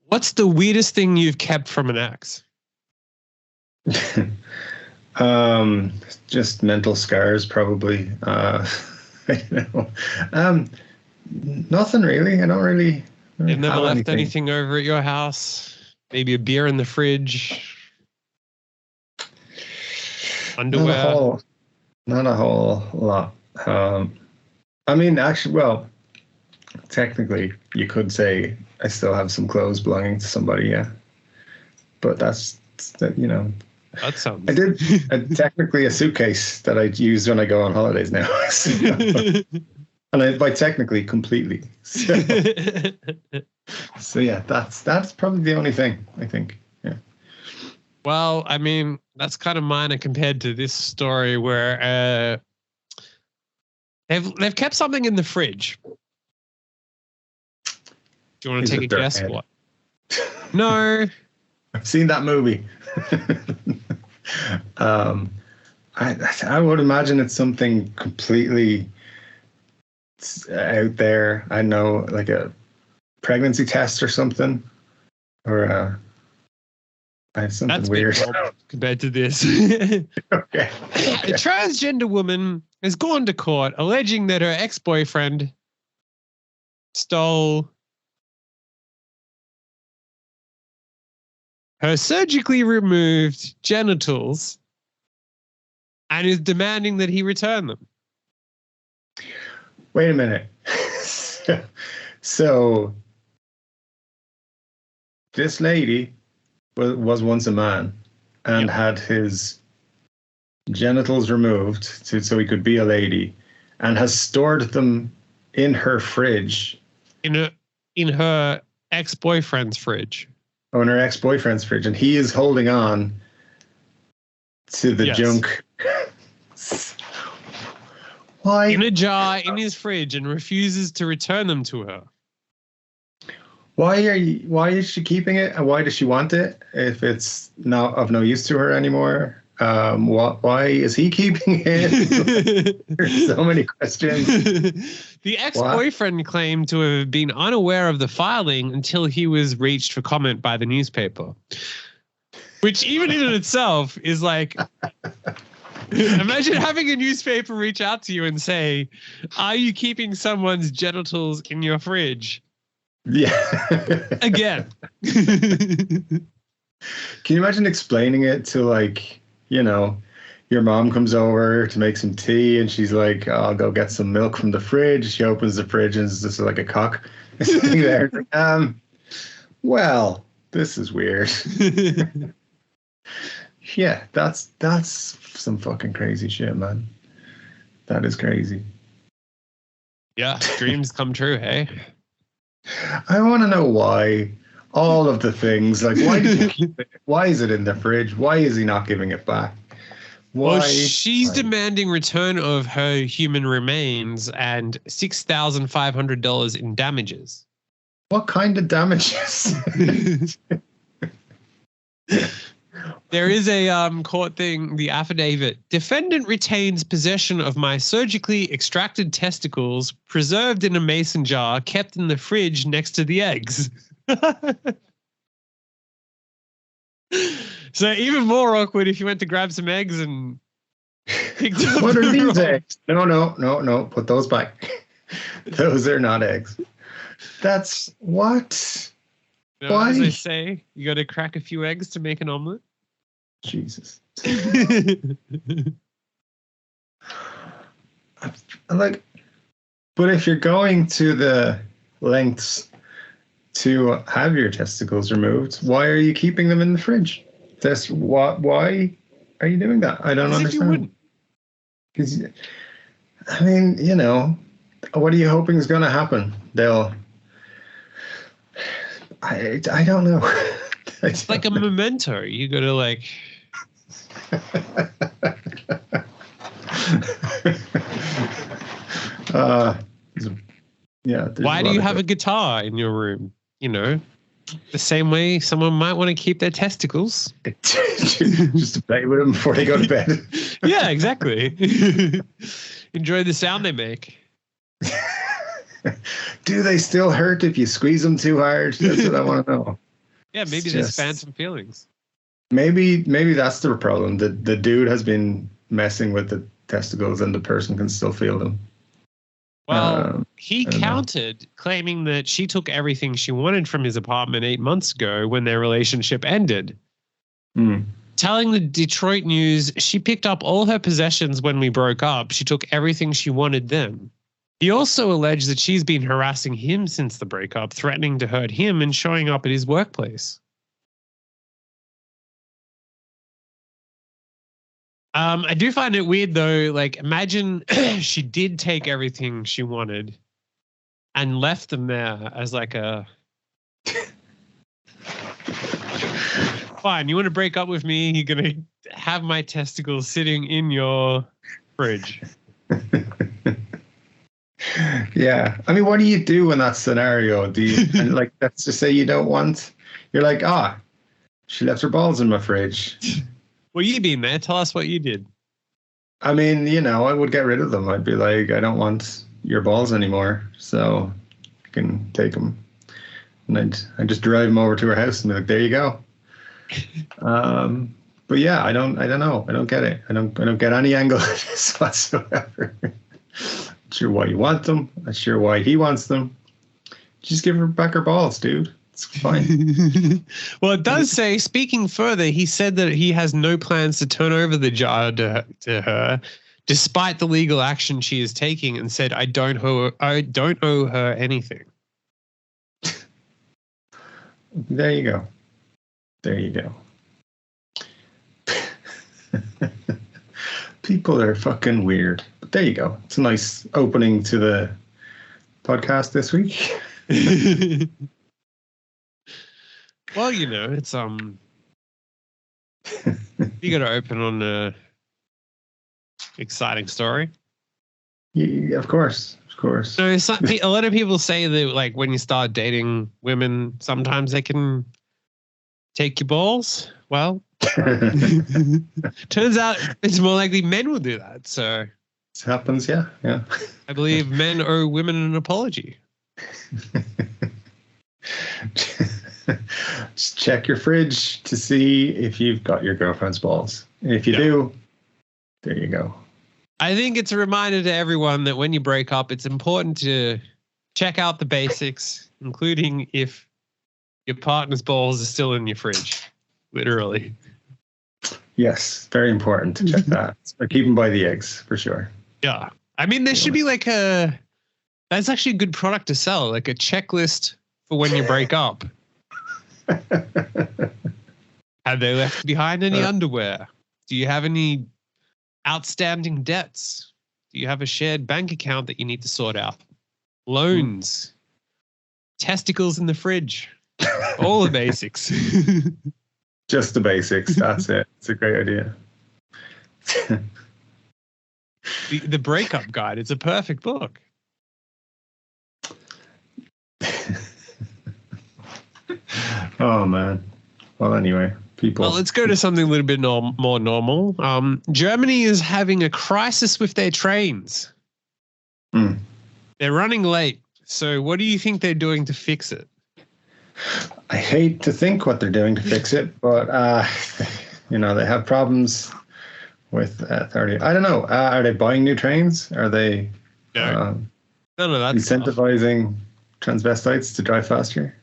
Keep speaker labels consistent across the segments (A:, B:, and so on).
A: What's the weirdest thing you've kept from an ex?
B: Just mental scars, probably. I don't know. Nothing really. I don't really.
A: They've never
B: have
A: left anything over at your house? Maybe a beer in the fridge? Underwear?
B: Not a whole lot. I mean, actually, well, technically, you could say I still have some clothes belonging to somebody, yeah. But that's, you know.
A: That sounds...
B: I did technically a suitcase that I use when I go on holidays now. And by technically, completely. So yeah, that's probably the only thing, I think. Yeah.
A: Well, I mean, that's kind of minor compared to this story where they've kept something in the fridge. Do you want to take a guess? What? No.
B: I've seen that movie. I would imagine it's something completely out there. I know, like a pregnancy test or something, or something
A: that's
B: weird
A: compared to this.
B: Okay.
A: A transgender woman has gone to court alleging that her ex-boyfriend stole her surgically removed genitals and is demanding that he return them.
B: Wait a minute. So this lady was once a man and had his genitals removed so he could be a lady, and has stored them in her fridge. In
A: her ex-boyfriend's fridge.
B: Oh, in her ex-boyfriend's fridge, and he is holding on to the junk. Why?
A: In a jar in his fridge, and refuses to return them to her.
B: Why is she keeping it, and why does she want it if it's not of no use to her anymore? Why is he keeping it? There's so many questions.
A: The ex-boyfriend claimed to have been unaware of the filing until he was reached for comment by the newspaper, which even in itself is like, imagine having a newspaper reach out to you and say, "Are you keeping someone's genitals in your fridge?"
B: Yeah.
A: Again.
B: Can you imagine explaining it to, like, you know, your mom comes over to make some tea and she's like, oh, I'll go get some milk from the fridge. She opens the fridge and it's just like a cock sitting there. Well, this is weird. Yeah, that's some fucking crazy shit, man. That is crazy.
A: Yeah, dreams come true, hey?
B: I want to know why. All of the things, like, why did you keep it? Why is it in the fridge? Why is he not giving it back? Why?
A: Well, she's demanding return of her human remains and $6,500 in damages.
B: What kind of damages?
A: There is a court thing, the affidavit. Defendant retains possession of my surgically extracted testicles, preserved in a mason jar, kept in the fridge next to the eggs. So even more awkward if you went to grab some eggs and picked up.
B: What are these eggs? No. Put those back. Those are not eggs. That's what?
A: You know, why? As I say, you got to crack a few eggs to make an omelet.
B: Jesus. Like, but if you're going to the lengths to have your testicles removed, why are you keeping them in the fridge? Why are you doing that? I don't understand. Because, I mean, you know, what are you hoping is going to happen? I don't know.
A: It's like a memento. You got to like.
B: Yeah.
A: Why do you have a guitar in your room? You know, the same way someone might want to keep their testicles.
B: Just to play with them before they go to bed.
A: Yeah, exactly. Enjoy the sound they make.
B: Do they still hurt if you squeeze them too hard? That's what I want to know.
A: Yeah, maybe there's phantom feelings.
B: Maybe that's the problem. The dude has been messing with the testicles and the person can still feel them.
A: Well, he countered, claiming that she took everything she wanted from his apartment 8 months ago when their relationship ended. Telling the Detroit News she picked up all her possessions when we broke up. She took everything she wanted then. He also alleged that she's been harassing him since the breakup, threatening to hurt him and showing up at his workplace. I do find it weird though. Like, imagine she did take everything she wanted and left them there as like a fine. You want to break up with me? You're gonna have my testicles sitting in your fridge.
B: Yeah, I mean, what do you do in that scenario? Do you and like, let's just say you don't want? You're like, she left her balls in my fridge.
A: Well, you been there. Tell us what you did.
B: I mean, I would get rid of them. I'd be like, I don't want your balls anymore, so you can take them. And I'd just drive them over to her house and be like, there you go. But yeah, I don't know. I don't get it. I don't get any angle of this whatsoever. Not sure why you want them. Not sure why he wants them. Just give her back her balls, dude. It's fine.
A: Well, it does say, speaking further, he said that he has no plans to turn over the jar to her, despite the legal action she is taking, and said, I don't owe her anything.
B: There you go. There you go. People are fucking weird. But there you go. It's a nice opening to the podcast this week.
A: Well, it's you got to open on a exciting story.
B: Yeah, of course.
A: So a lot of people say that, like, when you start dating women, sometimes they can take your balls. Well, turns out it's more likely men will do that. So
B: it happens, yeah.
A: I believe men owe women an apology.
B: Just check your fridge to see if you've got your girlfriend's balls. And if you do, there you go.
A: I think it's a reminder to everyone that when you break up, it's important to check out the basics, including if your partner's balls are still in your fridge. Literally.
B: Yes, very important to check that. Or keep them by the eggs, for sure.
A: Yeah. I mean, there should be like that's actually a good product to sell, like a checklist for when you break up. Have they left behind any underwear? Do you have any outstanding debts? Do you have a shared bank account that you need to sort out? Loans, testicles in the fridge, all the basics.
B: Just the basics. That's it. It's a great idea.
A: The breakup guide. It's a perfect book.
B: Oh man. Well, anyway, people.
A: Well, let's go to something a little bit more normal. Germany is having a crisis with their trains. They're running late. So what do you think they're doing to fix it?
B: I hate to think what they're doing to fix it, but they have problems with authority. I don't know. Are they buying new trains? Are they
A: no, that's
B: incentivizing transvestites to drive faster?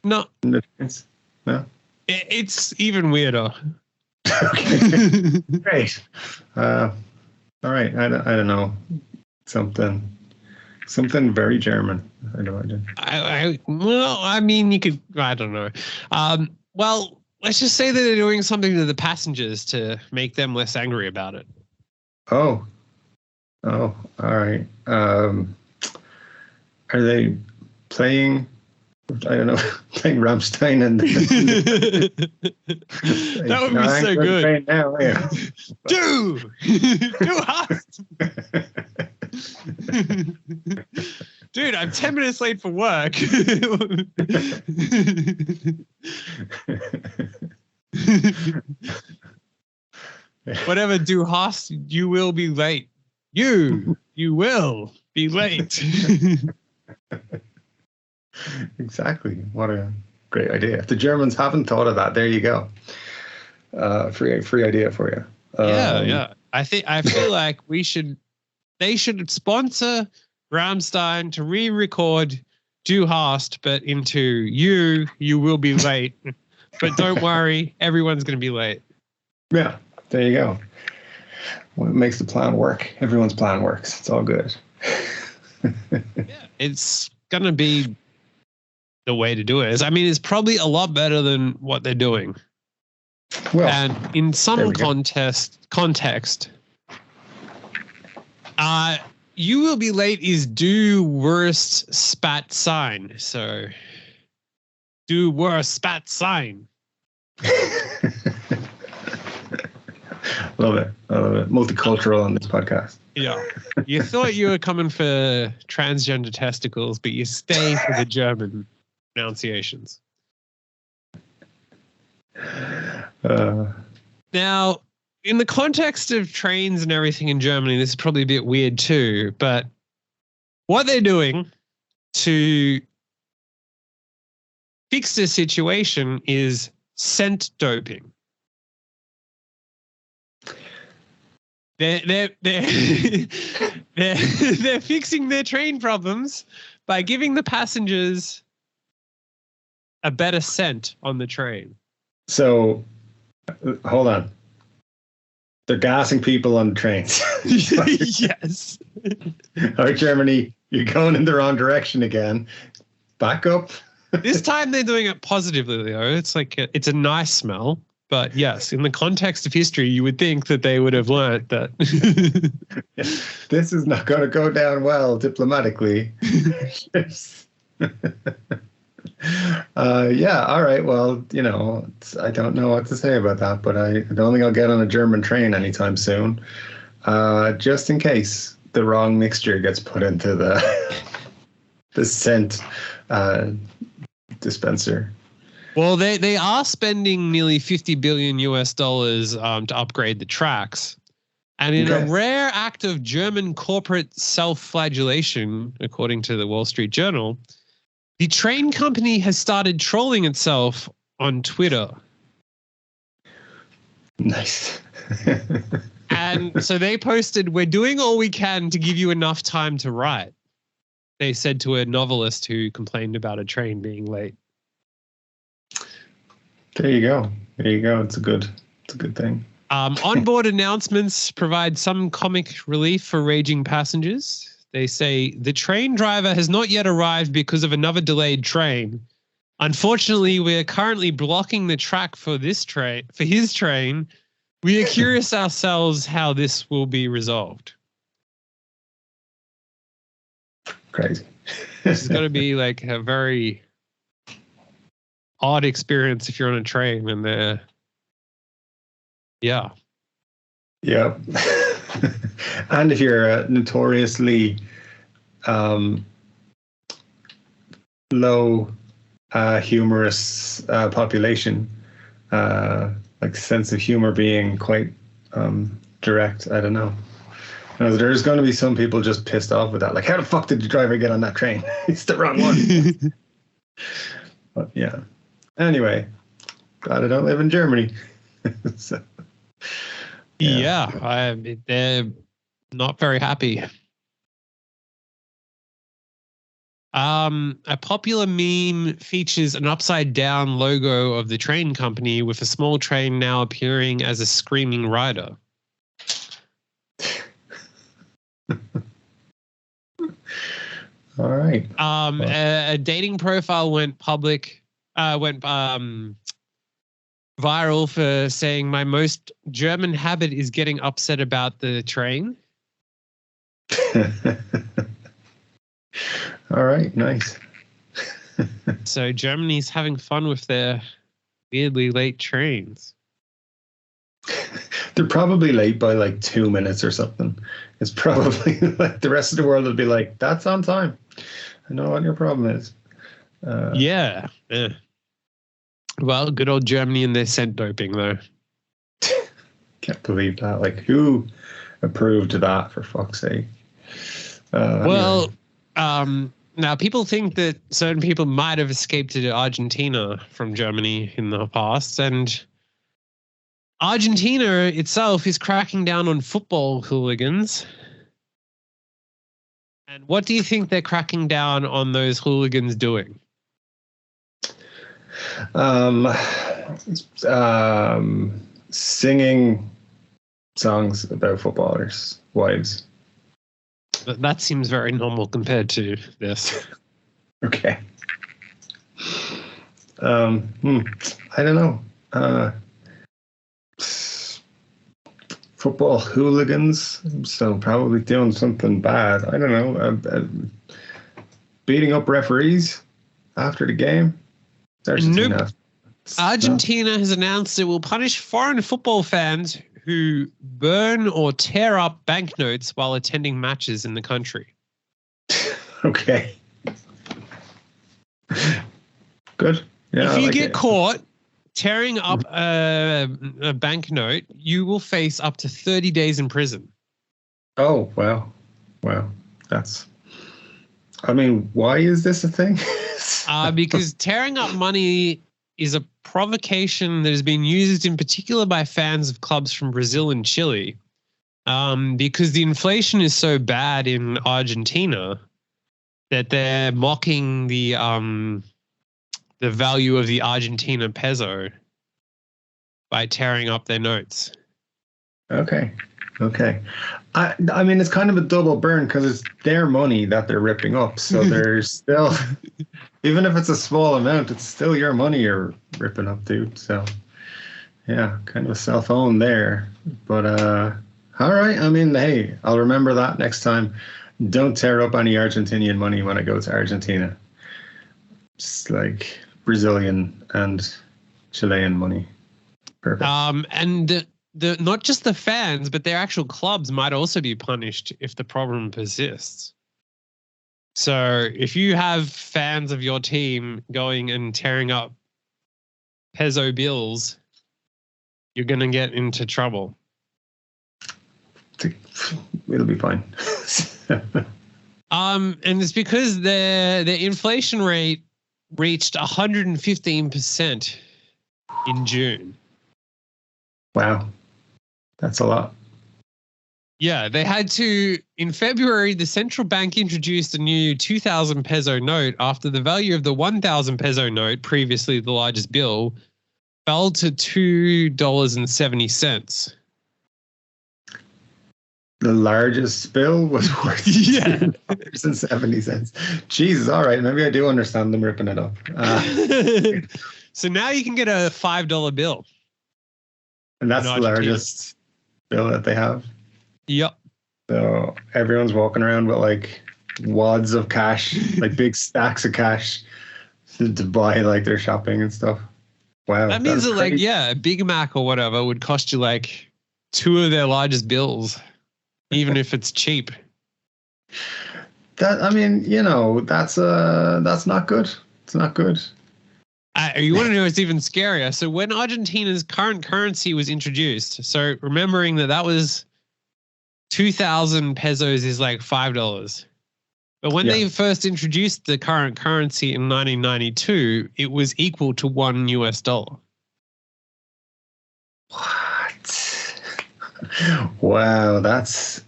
A: No.
B: In the trains? No.
A: It's even weirder.
B: Okay. Great. All right. I don't know. Something very German, I'd imagine.
A: I mean, you could, I don't know. Well, let's just say that they're doing something to the passengers to make them less angry about it.
B: Oh, all right. Are they playing, I don't know, playing Rammstein and
A: that would be so good.
B: Now, yeah.
A: Do hast. Dude, I'm 10 minutes late for work. Whatever, do hast, you will be late. You will be late.
B: Exactly. What a Great idea. If the Germans haven't thought of that, there you go. Free idea for you.
A: Yeah. I feel like they should sponsor Rammstein to re-record Du Hast, but into you will be late. But don't worry, everyone's going to be late.
B: Yeah, there you go. What makes the plan work? Everyone's plan works. It's all good.
A: Yeah, it's going to be the way to do it. I mean, it's probably a lot better than what they're doing.
B: Well,
A: and in some context, you will be late is du worst spat sign. So du worst spat sign.
B: Love it. Multicultural on this podcast.
A: Yeah. You thought you were coming for transgender testicles, but you stay for the German pronunciations. Now, in the context of trains and everything in Germany, this is probably a bit weird too, but what they're doing to fix this situation is scent doping. They're fixing their train problems by giving the passengers a better scent on the train.
B: So, hold on. They're gassing people on the trains.
A: Yes.
B: All right, Germany, you're going in the wrong direction again. Back up.
A: This time they're doing it positively, though. It's like it's a nice smell. But yes, in the context of history, you would think that they would have learned that.
B: This is not going to go down well diplomatically. Yeah, all right. Well, I don't know what to say about that, but I don't think I'll get on a German train anytime soon. Just in case the wrong mixture gets put into the scent dispenser.
A: Well, they are spending nearly $50 billion to upgrade the tracks. And in a rare act of German corporate self-flagellation, according to the Wall Street Journal, the train company has started trolling itself on Twitter.
B: Nice.
A: And so they posted, "We're doing all we can to give you enough time to write," they said to a novelist who complained about a train being late.
B: There you go. It's a good thing.
A: Onboard announcements provide some comic relief for raging passengers. They say the train driver has not yet arrived because of another delayed train. Unfortunately, we are currently blocking the track for his train. We are curious ourselves how this will be resolved.
B: Crazy.
A: This is going to be like a very odd experience if you're on a train and they're, yeah.
B: Yep. And if you're a notoriously low humorous population, like sense of humor being quite direct, I don't know. There's going to be some people just pissed off with that. Like, how the fuck did the driver get on that train? It's the wrong one. But yeah. Anyway, glad I don't live in Germany. So,
A: they're not very happy. A popular meme features an upside down logo of the train company with a small train now appearing as a screaming rider.
B: All right.
A: A dating profile went viral for saying my most German habit is getting upset about the train.
B: All right, nice.
A: So Germany's having fun with their weirdly late trains.
B: They're probably late by like 2 minutes or something. It's probably like the rest of the world will be like, that's on time. I know what your problem is.
A: Yeah. Well, good old Germany and their scent doping, though.
B: Can't believe that. Like, who approved of that, for fuck's sake?
A: Now, people think that certain people might have escaped to Argentina from Germany in the past, and Argentina itself is cracking down on football hooligans. And what do you think they're cracking down on those hooligans doing?
B: Singing songs about footballers' wives.
A: That seems very normal compared to this.
B: Okay. I don't know. Football hooligans, so probably doing something bad. I don't know. Beating up referees after the game.
A: Nope. Argentina has announced it will punish foreign football fans who burn or tear up banknotes while attending matches in the country.
B: Okay. Good. Yeah,
A: if you get caught tearing up a banknote, you will face up to 30 days in prison.
B: Oh, wow. Wow. Why is this a thing?
A: Because tearing up money is a provocation that has been used in particular by fans of clubs from Brazil and Chile, because the inflation is so bad in Argentina that they're mocking the value of the Argentina peso by tearing up their notes.
B: Okay. I mean, it's kind of a double burn because it's their money that they're ripping up. So there's still, even if it's a small amount, it's still your money you're ripping up, dude. So, yeah, kind of a self-own there. But, all right. I mean, hey, I'll remember that next time. Don't tear up any Argentinian money when I go to Argentina. It's like Brazilian and Chilean money. Perfect.
A: And the not just the fans, but their actual clubs might also be punished if the problem persists. So if you have fans of your team going and tearing up peso bills, you're going to get into trouble.
B: It'll be fine.
A: And it's because the inflation rate reached 115% in June.
B: Wow. That's a lot.
A: Yeah, they had to, in February, the central bank introduced a new 2,000 peso note after the value of the 1,000 peso note, previously the largest bill, fell to $2.70.
B: The largest bill was worth $2.70. Jesus, all right. Maybe I do understand them ripping it up.
A: So now you can get a $5 bill.
B: And that's the largest bill that they have?
A: Yep.
B: So everyone's walking around with like wads of cash, like big stacks of cash to buy like their shopping and stuff. Wow.
A: That means that like, a Big Mac or whatever would cost you like 2 of their largest bills, even if it's cheap.
B: That's not good. It's not good.
A: You want to know what's even scarier? So when Argentina's current currency was introduced, so remembering that was 2,000 pesos is like $5. But when they first introduced the current currency in 1992, it was equal to $1.
B: What? Wow,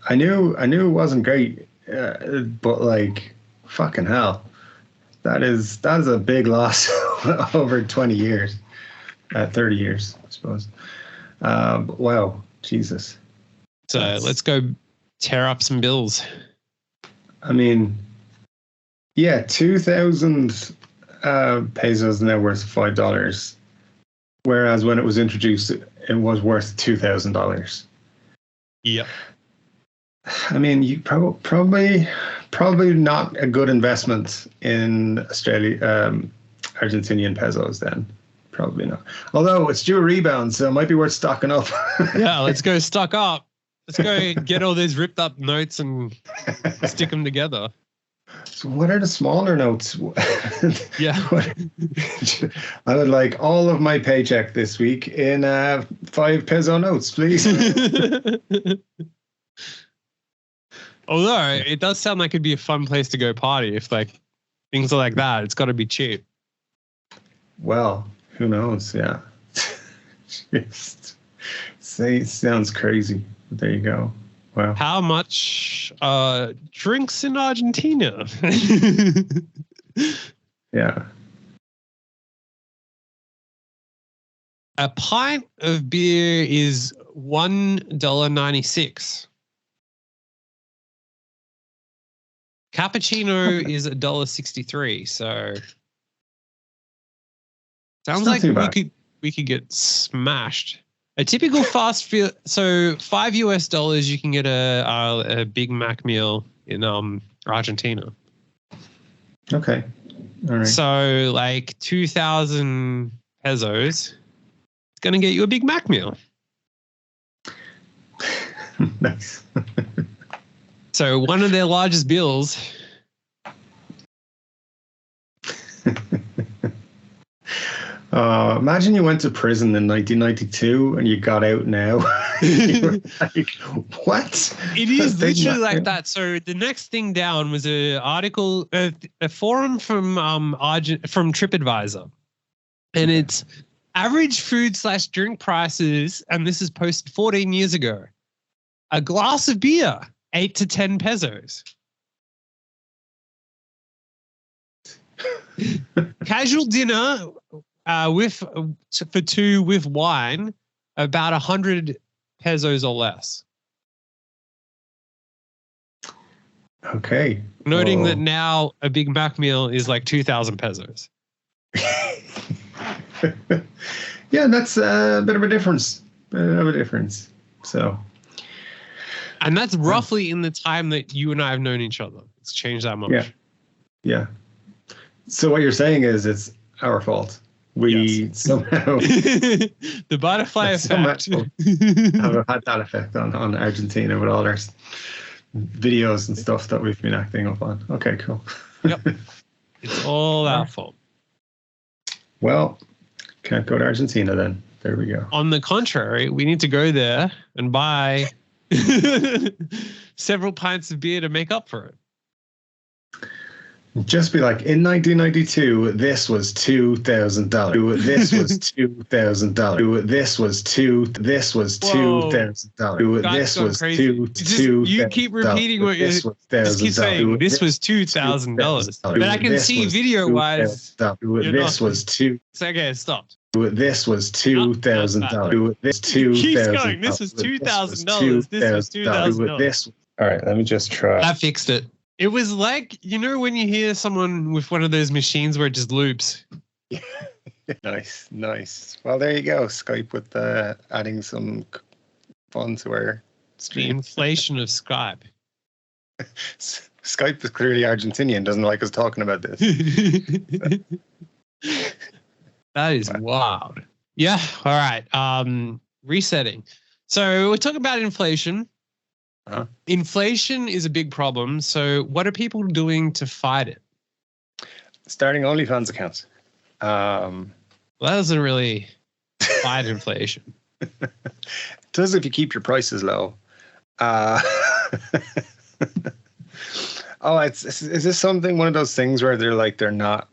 B: I knew it wasn't great, but like, fucking hell. That is a big loss over 20 years, 30 years, I suppose. Wow, Jesus.
A: So let's go tear up some bills.
B: I mean, 2,000 pesos now worth $5, whereas when it was introduced, it was worth $2,000.
A: Yep.
B: I mean, you probably not a good investment in Argentinian pesos then. Probably not. Although it's due a rebound, so it might be worth stocking up.
A: Yeah, let's go stock up. Let's go get all these ripped up notes and stick them together.
B: So what are the smaller notes?
A: Yeah.
B: I would like all of my paycheck this week in 5 peso notes, please.
A: Although it does sound like it'd be a fun place to go party if like things like that. It's got to be cheap.
B: Well, who knows? Yeah. Just sounds crazy. But there you go. Wow.
A: How much drinks in Argentina?
B: Yeah.
A: A pint of beer is $1.96. Cappuccino is $1.63. So sounds like we could get smashed. A typical fast food, so $5 you can get a Big Mac meal in Argentina.
B: Okay. All right.
A: So like 2,000 pesos. It's going to get you a Big Mac meal.
B: Nice.
A: So one of their largest bills.
B: Imagine you went to prison in 1992 and you got out now. You were like, what?
A: It is literally like that. So the next thing down was an article, a forum from TripAdvisor, and it's average food/drink prices, and this is posted 14 years ago. A glass of beer, 8 to 10 pesos. Casual dinner for two with wine, about 100 pesos or less.
B: Okay.
A: Noting that now a Big Mac meal is like 2,000 pesos.
B: Yeah, that's a bit of a difference. So.
A: And that's roughly in the time that you and I have known each other. It's changed that much.
B: Yeah. So what you're saying is it's our fault. We somehow
A: the butterfly effect
B: have had that effect on Argentina with all our videos and stuff that we've been acting up on. Okay, cool.
A: Yep. It's all our fault.
B: Well, can't go to Argentina then. There we go.
A: On the contrary, we need to go there and buy several pints of beer to make up for it.
B: Just be like, in 1992, this was $2,000. This was $2,000. This was $2,000. This was $2,000.
A: You keep repeating what you just keep saying. This was $2,000. But I can see video-wise.
B: This was $2,000.
A: Okay, stop.
B: This was $2,000. This
A: keeps going. This was $2,000. This was $2,000.
B: All right, let me just try.
A: I fixed it. It was like, when you hear someone with one of those machines where it just loops.
B: Nice. Well, there you go. Skype with adding some fun to our stream.
A: The inflation of Skype.
B: Skype is clearly Argentinian, doesn't like us talking about this.
A: That is wild. Yeah. All right. Resetting. So we're talking about inflation.
B: Uh-huh.
A: Inflation is a big problem. So what are people doing to fight it?
B: Starting OnlyFans accounts.
A: Well, that doesn't really fight inflation.
B: It does if you keep your prices low. Is this one of those things where they're not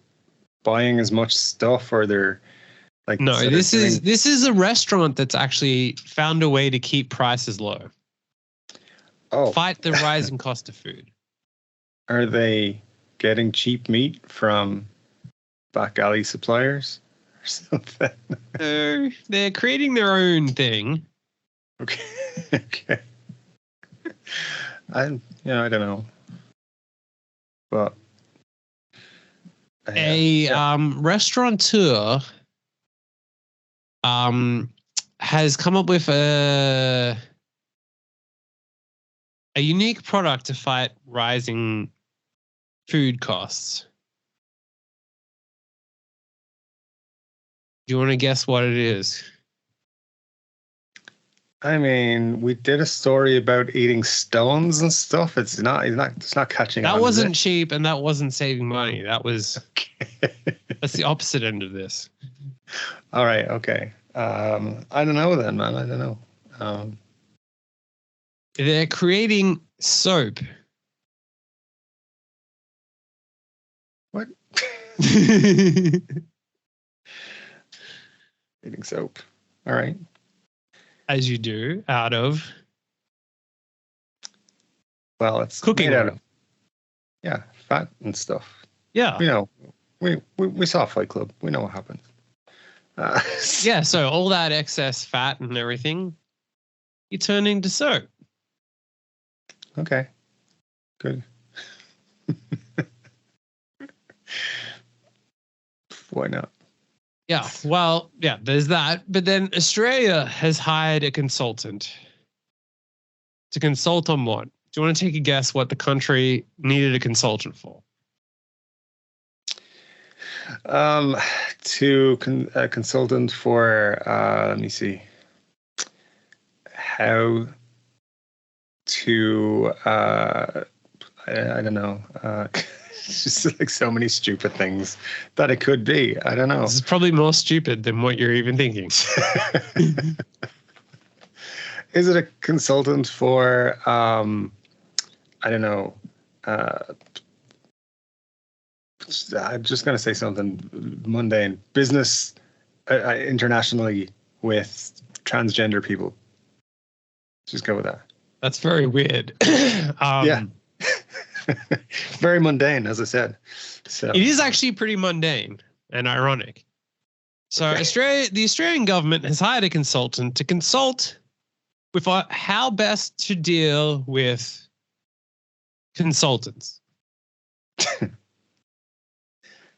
B: buying as much stuff, or they're like?
A: No, this is a restaurant that's actually found a way to keep prices low.
B: Oh.
A: Fight the rising cost of food.
B: Are they getting cheap meat from back alley suppliers or something?
A: They're creating their own thing.
B: Okay. I don't know. But
A: restaurateur has come up with a unique product to fight rising food costs. Do you want to guess what it is?
B: I mean, we did a story about eating stones and stuff. It's not catching on.
A: That wasn't cheap, and that wasn't saving money. That was that's the opposite end of this.
B: All right, okay. I don't know then, man. I don't know.
A: They're creating soap.
B: What? Eating soap. All right.
A: As you do out of
B: it's
A: cooking
B: made out
A: oil.
B: of fat and stuff.
A: Yeah.
B: You know, we saw Fight Club. We know what happens.
A: Yeah, so all that excess fat and everything, you turn into soap.
B: Okay. Good. Why not?
A: Yeah, well, yeah, there's that. But then Australia has hired a consultant to consult on what? Do you want to take a guess what the country needed a consultant for?
B: A consultant for let me see, how to I don't know. It's just like so many stupid things that it could be. I don't know.
A: This is probably more stupid than what you're even thinking.
B: Is it a consultant for I don't know. I'm just going to say something mundane. Business internationally with transgender people. Just go with that.
A: That's very weird.
B: Yeah. Very mundane, as I said. So
A: it is actually pretty mundane and ironic. So the Australian government has hired a consultant to consult with how best to deal with consultants.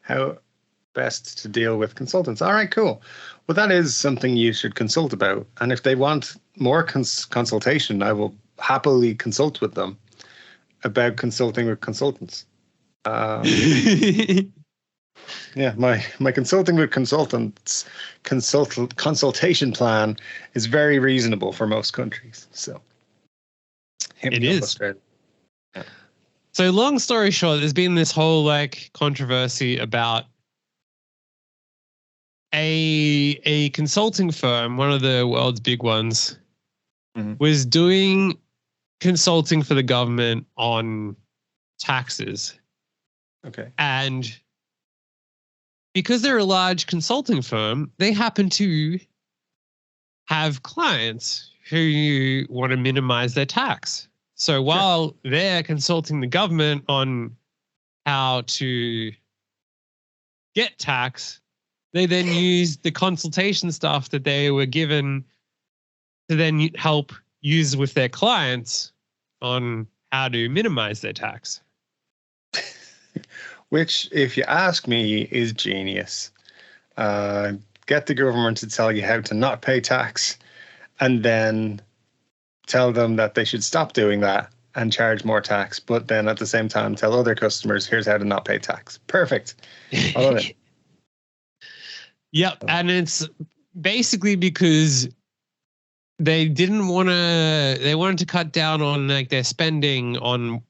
B: How best to deal with consultants. All right, cool. Well, that is something you should consult about. And if they want more consultation, I will happily consult with them about consulting with consultants. Yeah, my consulting with consultants consultation plan is very reasonable for most countries. So
A: it is. Yeah. So long story short, there's been this whole like controversy about a consulting firm, one of the world's big ones, was doing consulting for the government on taxes.
B: Okay.
A: And because they're a large consulting firm, they happen to have clients who want to minimize their tax. So while they're consulting the government on how to get tax, they then use the consultation stuff that they were given to then help use with their clients on how to minimize their tax.
B: Which, if you ask me, is genius. Get the government to tell you how to not pay tax and then tell them that they should stop doing that and charge more tax, but then at the same time tell other customers, here's how to not pay tax. Perfect. I love it.
A: Yep. And it's basically because they wanted to cut down on like their spending on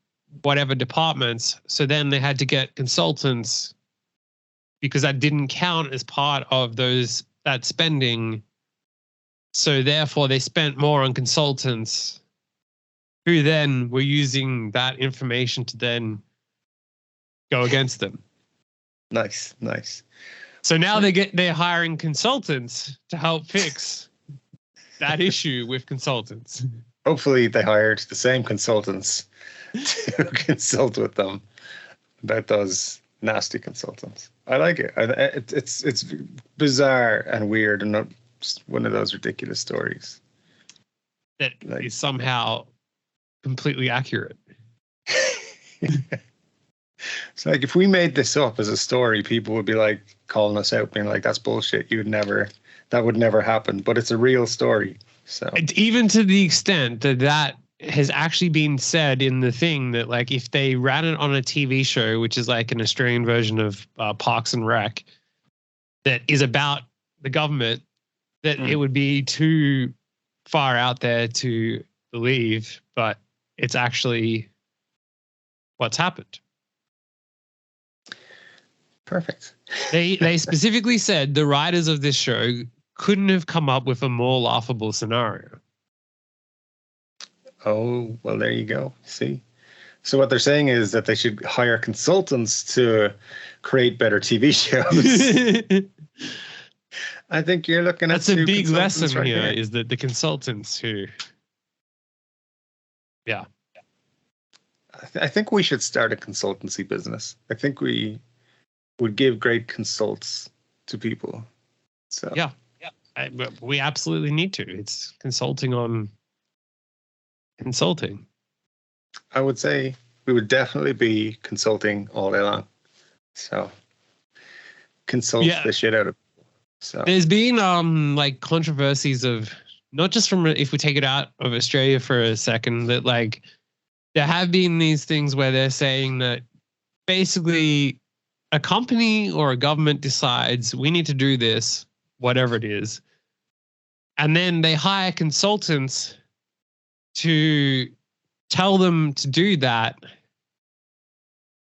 A: whatever departments. So then they had to get consultants because that didn't count as part of that spending. So therefore they spent more on consultants who then were using that information to then go against them.
B: Nice.
A: So now they're hiring consultants to help fix that issue with consultants.
B: Hopefully they hired the same consultants to consult with them about those nasty consultants. I like it. It's bizarre and weird and not just one of those ridiculous stories
A: that is somehow completely accurate.
B: It's like if we made this up as a story, people would be like calling us out, being like, "That's bullshit. That would never happen." But it's a real story. So
A: even to the extent that has actually been said in the thing that like if they ran it on a TV show, which is like an Australian version of Parks and Rec, that is about the government, that it would be too far out there to believe, but it's actually what's happened.
B: Perfect.
A: They specifically said the writers of this show couldn't have come up with a more laughable scenario.
B: Oh, well, there you go. See? So what they're saying is that they should hire consultants to create better TV shows. I think you're looking at
A: That's a big lesson
B: right
A: here, is that the consultants who, yeah.
B: I think we should start a consultancy business. I think we would give great consults to people. So
A: yeah, we absolutely need to. It's consulting on consulting.
B: I would say we would definitely be consulting all day long. So consult the shit out of people. So
A: there's been like controversies of, not just from, if we take it out of Australia for a second, that like there have been these things where they're saying that basically a company or a government decides we need to do this, whatever it is, and then they hire consultants to tell them to do that,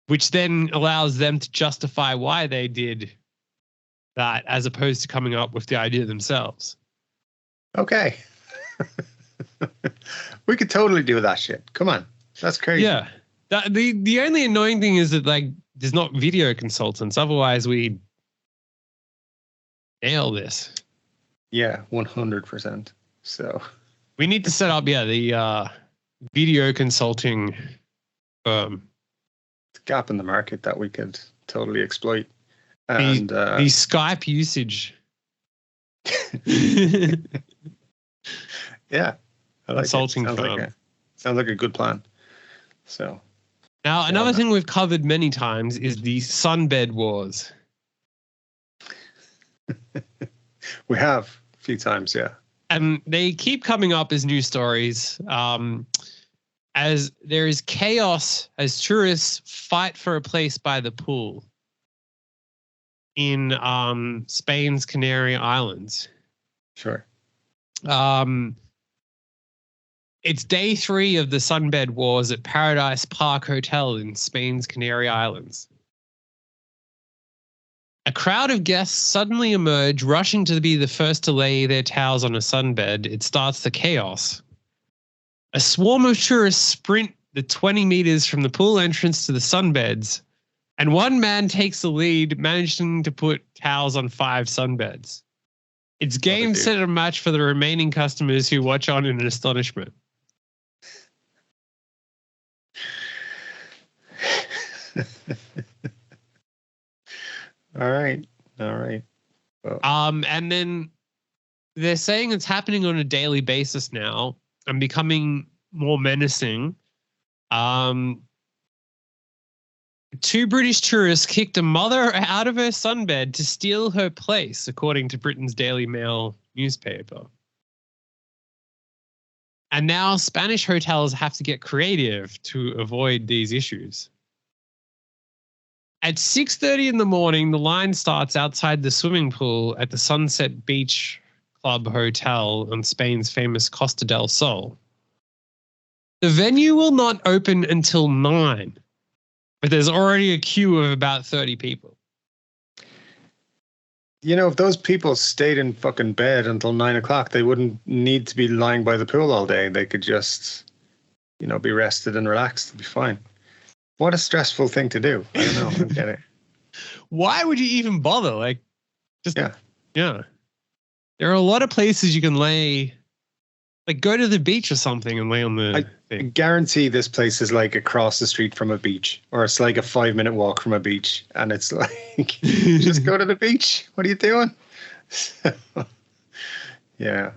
A: which then allows them to justify why they did that, as opposed to coming up with the idea themselves.
B: Okay. We could totally do that shit. Come on. That's crazy.
A: Yeah. The only annoying thing is that like there's not video consultants. Otherwise we nail this.
B: Yeah, 100%. So
A: we need to set up, the video consulting firm.
B: It's a gap in the market that we could totally exploit. And
A: the Skype usage.
B: Yeah. I like
A: consulting
B: it.
A: firm.
B: Sounds like a good plan. So
A: now another thing we've covered many times is the sunbed wars.
B: We have a few times, yeah.
A: And they keep coming up as news stories, as there is chaos as tourists fight for a place by the pool in Spain's Canary Islands.
B: Sure.
A: It's day 3 of the sunbed wars at Paradise Park Hotel in Spain's Canary Islands. A crowd of guests suddenly emerge, rushing to be the first to lay their towels on a sunbed. It starts the chaos. A swarm of tourists sprint the 20 meters from the pool entrance to the sunbeds, and one man takes the lead, managing to put towels on 5 sunbeds. It's game, set, and match for the remaining customers who watch on in astonishment. All right. Well. And then they're saying it's happening on a daily basis now and becoming more menacing. 2 British tourists kicked a mother out of her sunbed to steal her place, according to Britain's Daily Mail newspaper. And now Spanish hotels have to get creative to avoid these issues. At 6:30 in the morning, the line starts outside the swimming pool at the Sunset Beach Club Hotel on Spain's famous Costa del Sol. The venue will not open until 9, but there's already a queue of about 30 people.
B: You know, if those people stayed in fucking bed until 9 o'clock, they wouldn't need to be lying by the pool all day. They could just, be rested and relaxed. It'd be fine. What a stressful thing to do. I don't know. I don't get it.
A: Why would you even bother? Like, just, yeah. There are a lot of places you can lay, like go to the beach or something and lay on the thing. I
B: guarantee this place is like across the street from a beach, or it's like a 5-minute walk from a beach. And it's like, just go to the beach. What are you doing? Yeah.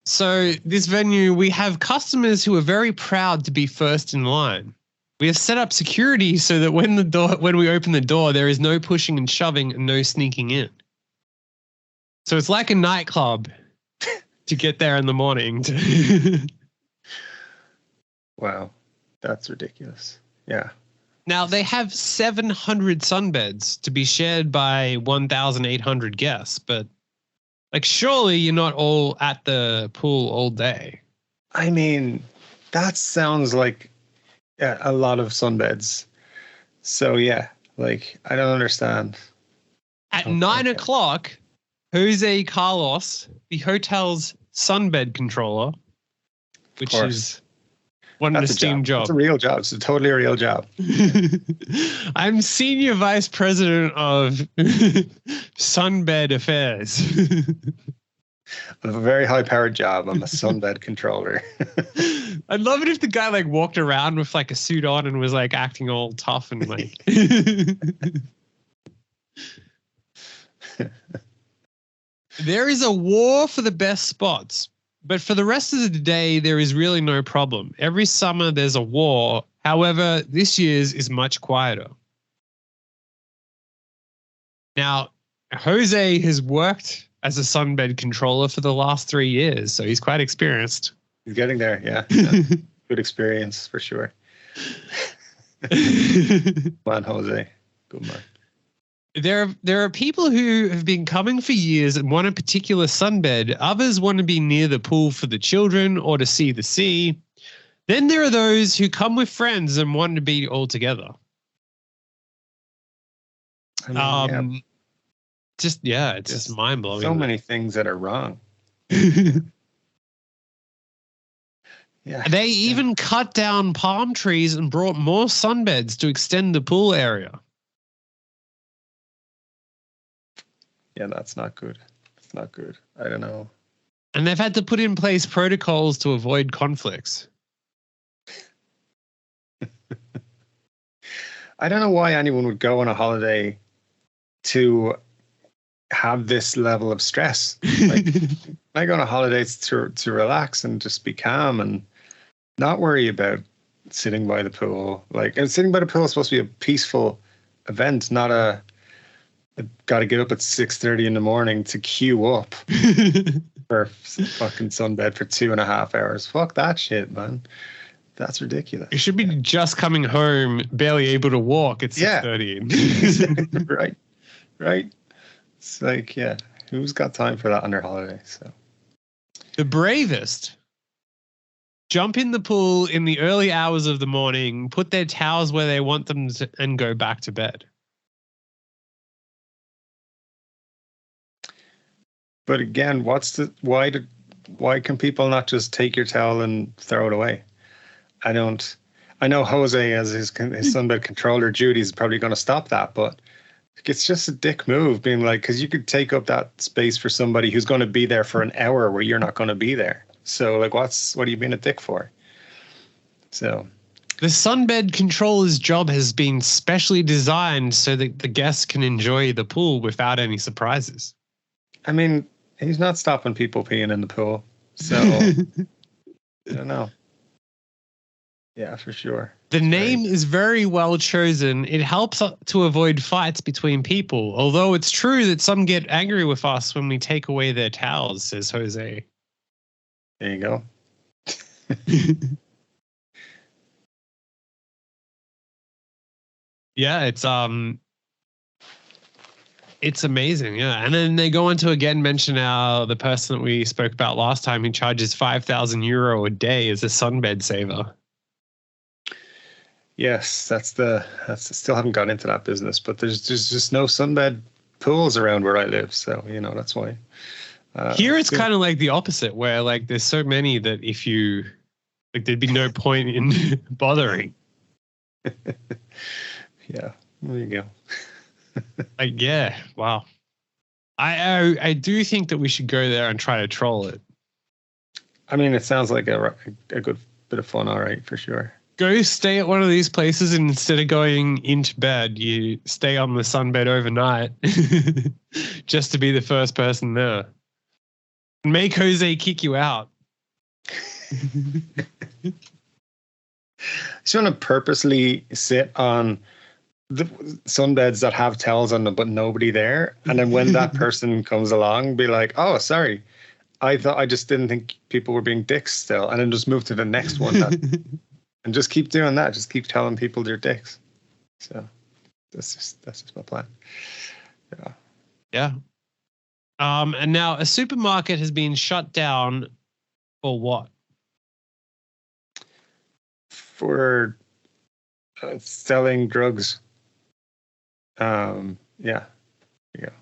A: So this venue, we have customers who are very proud to be first in line. We have set up security so that when we open the door, there is no pushing and shoving and no sneaking in. So it's like a nightclub to get there in the morning.
B: Wow, that's ridiculous. Yeah.
A: Now they have 700 sunbeds to be shared by 1,800 guests, but like surely you're not all at the pool all day.
B: I mean, that sounds like a lot of sunbeds. So yeah, like I don't understand.
A: At 9 o'clock, Jose Carlos, the hotel's sunbed controller, which is What an esteemed job.
B: It's a real job. It's a totally real job.
A: I'm Senior Vice President of Sunbed Affairs.
B: I have a very high-powered job. I'm a sunbed controller.
A: I'd love it if the guy like walked around with like a suit on and was like acting all tough and like. There is a war for the best spots, but for the rest of the day, there is really no problem. Every summer there's a war. However, this year's is much quieter. Now, Jose has worked as a sunbed controller for the last 3 years, so he's quite experienced.
B: He's getting there, yeah. Good experience for sure. Man, Jose. Good man.
A: There are people who have been coming for years and want a particular sunbed. Others want to be near the pool for the children or to see the sea. Then there are those who come with friends and want to be all together. It's just mind blowing.
B: So many things that are wrong. Yeah.
A: They even cut down palm trees and brought more sunbeds to extend the pool area.
B: Yeah, that's not good. It's not good. I don't know.
A: And they've had to put in place protocols to avoid conflicts.
B: I don't know why anyone would go on a holiday to have this level of stress. Like, I go on a holiday to relax and just be calm and not worry about sitting by the pool. Like, and sitting by the pool is supposed to be a peaceful event, not a got to get up at 6:30 in the morning to queue up for fucking sunbed for 2.5 hours. Fuck that shit, man. That's ridiculous.
A: You should be just coming home, barely able to walk at 6:30.
B: Right. It's like, yeah, who's got time for that on their holiday? So
A: the bravest jump in the pool in the early hours of the morning, put their towels where they want them to, and go back to bed.
B: But again, why can people not just take your towel and throw it away? I know Jose, as his sunbed controller duty, is probably going to stop that, but it's just a dick move being like, because you could take up that space for somebody who's going to be there for an hour where you're not going to be there. So like, what are you being a dick for? So
A: the sunbed controller's job has been specially designed so that the guests can enjoy the pool without any surprises.
B: I mean, he's not stopping people peeing in the pool. So I don't know. Yeah, for sure.
A: The name is very well chosen. It helps to avoid fights between people, although it's true that some get angry with us when we take away their towels, says Jose.
B: There you go.
A: Yeah, it's amazing, yeah. And then they go on to again mention the person that we spoke about last time who charges €5,000 a day as a sunbed saver.
B: Yes, that's still haven't got into that business, but there's just no sunbed pools around where I live, so that's why.
A: Here it's kind of like the opposite, where like there's so many that if you like, there'd be no point in bothering.
B: Yeah, there you go.
A: Like, yeah, wow. I do think that we should go there and try to troll it.
B: I mean, it sounds like a good bit of fun, all right, for sure.
A: Go stay at one of these places, and instead of going into bed, you stay on the sunbed overnight just to be the first person there. Make Jose kick you out.
B: Just want to purposely sit on the sunbeds that have towels on them, but nobody there. And then when that person comes along, be like, oh, sorry. I just didn't think people were being dicks still. And then just move to the next one. And just keep doing that. Just keep telling people they're dicks. So that's just my plan. Yeah.
A: Yeah. And now a supermarket has been shut down for what?
B: For selling drugs. Yeah. There you go.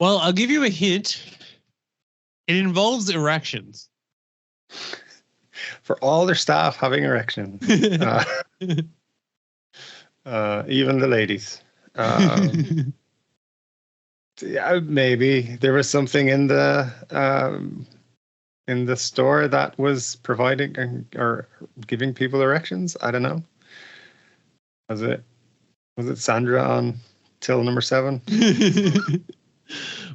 A: Well, I'll give you a hint. It involves erections.
B: For all their staff having erections. Even the ladies. Yeah, maybe there was something in the store that was providing or giving people erections. I don't know. Was it Sandra on till number 7?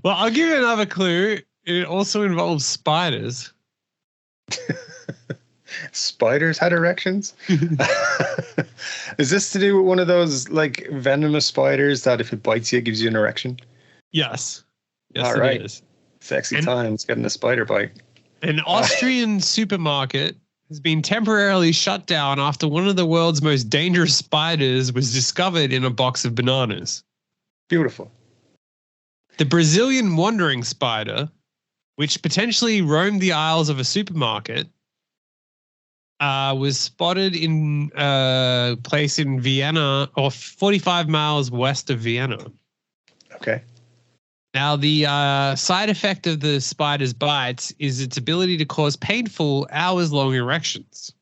A: Well, I'll give you another clue. It also involves spiders.
B: Spiders had erections? Is this to do with one of those like venomous spiders that if it bites you, it gives you an erection?
A: Yes.
B: All right. It is. Sexy times getting a spider bite.
A: An Austrian supermarket has been temporarily shut down after one of the world's most dangerous spiders was discovered in a box of bananas.
B: Beautiful.
A: The Brazilian wandering spider, which potentially roamed the aisles of a supermarket, was spotted in a place in Vienna, or 45 miles west of Vienna.
B: Okay.
A: Now, the side effect of the spider's bites is its ability to cause painful, hours-long erections.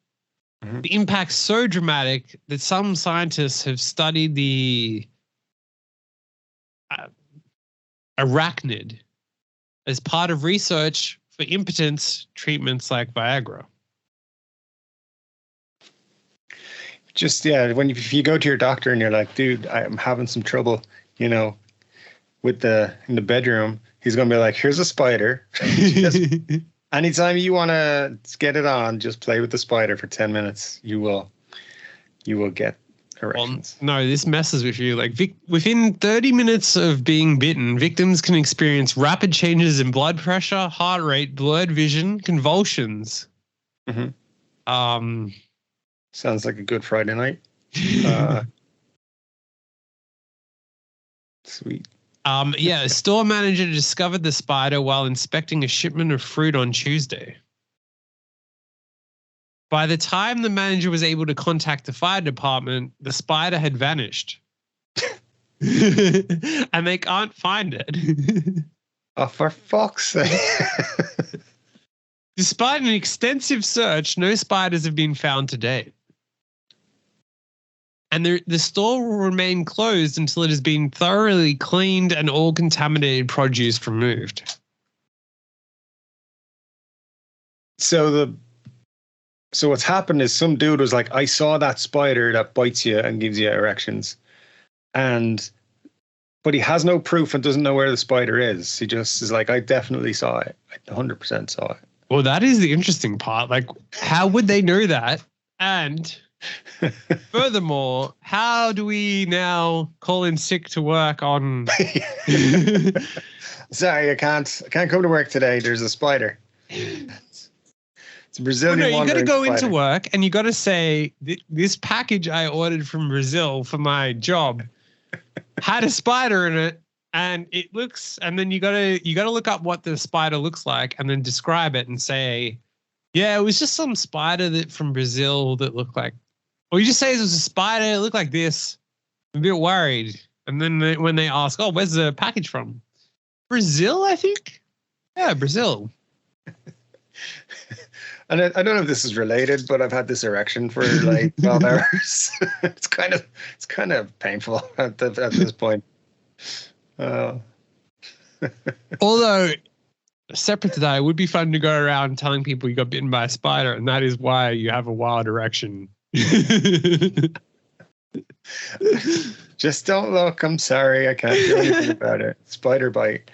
A: Mm-hmm. The impact's so dramatic that some scientists have studied the arachnid as part of research for impotence treatments like Viagra.
B: Just, yeah, if you go to your doctor and you're like, dude, I'm having some trouble, in the bedroom, he's going to be like, here's a spider. Anytime you want to get it on, just play with the spider for 10 minutes. You will get erections.
A: Well, no, this messes with you. Like within 30 minutes of being bitten, victims can experience rapid changes in blood pressure, heart rate, blurred vision, convulsions.
B: Mm-hmm. Sounds like a good Friday night. Sweet.
A: A store manager discovered the spider while inspecting a shipment of fruit on Tuesday. By the time the manager was able to contact the fire department, the spider had vanished. And they can't find it.
B: Oh, for fuck's sake.
A: Despite an extensive search, no spiders have been found to date. And the store will remain closed until it has been thoroughly cleaned and all contaminated produce removed.
B: So what's happened is some dude was like, I saw that spider that bites you and gives you erections. But he has no proof and doesn't know where the spider is. He just is like, I definitely saw it. I 100% saw it.
A: Well, that is the interesting part. Like, how would they know that? And furthermore, how do we now call in sick to work on?
B: Sorry, I can't come to work today. There's a spider. It's a Brazilian.
A: Well, no, you got to go
B: spider.
A: into work and you got to say this package I ordered from Brazil for my job had a spider in it, and it looks. And then you got to look up what the spider looks like and then describe it and say, yeah, it was just some spider from Brazil that looked like. Or you just say it was a spider, it looked like this. I'm a bit worried. And then when they ask, oh, where's the package from? Brazil, I think? Yeah, Brazil.
B: And I don't know if this is related, but I've had this erection for like 12 hours. It's kind of painful at this point.
A: Although, separate to that, it would be fun to go around telling people you got bitten by a spider, and that is why you have a wild erection.
B: Just don't look. I'm sorry. I can't do anything about it. Spider bite.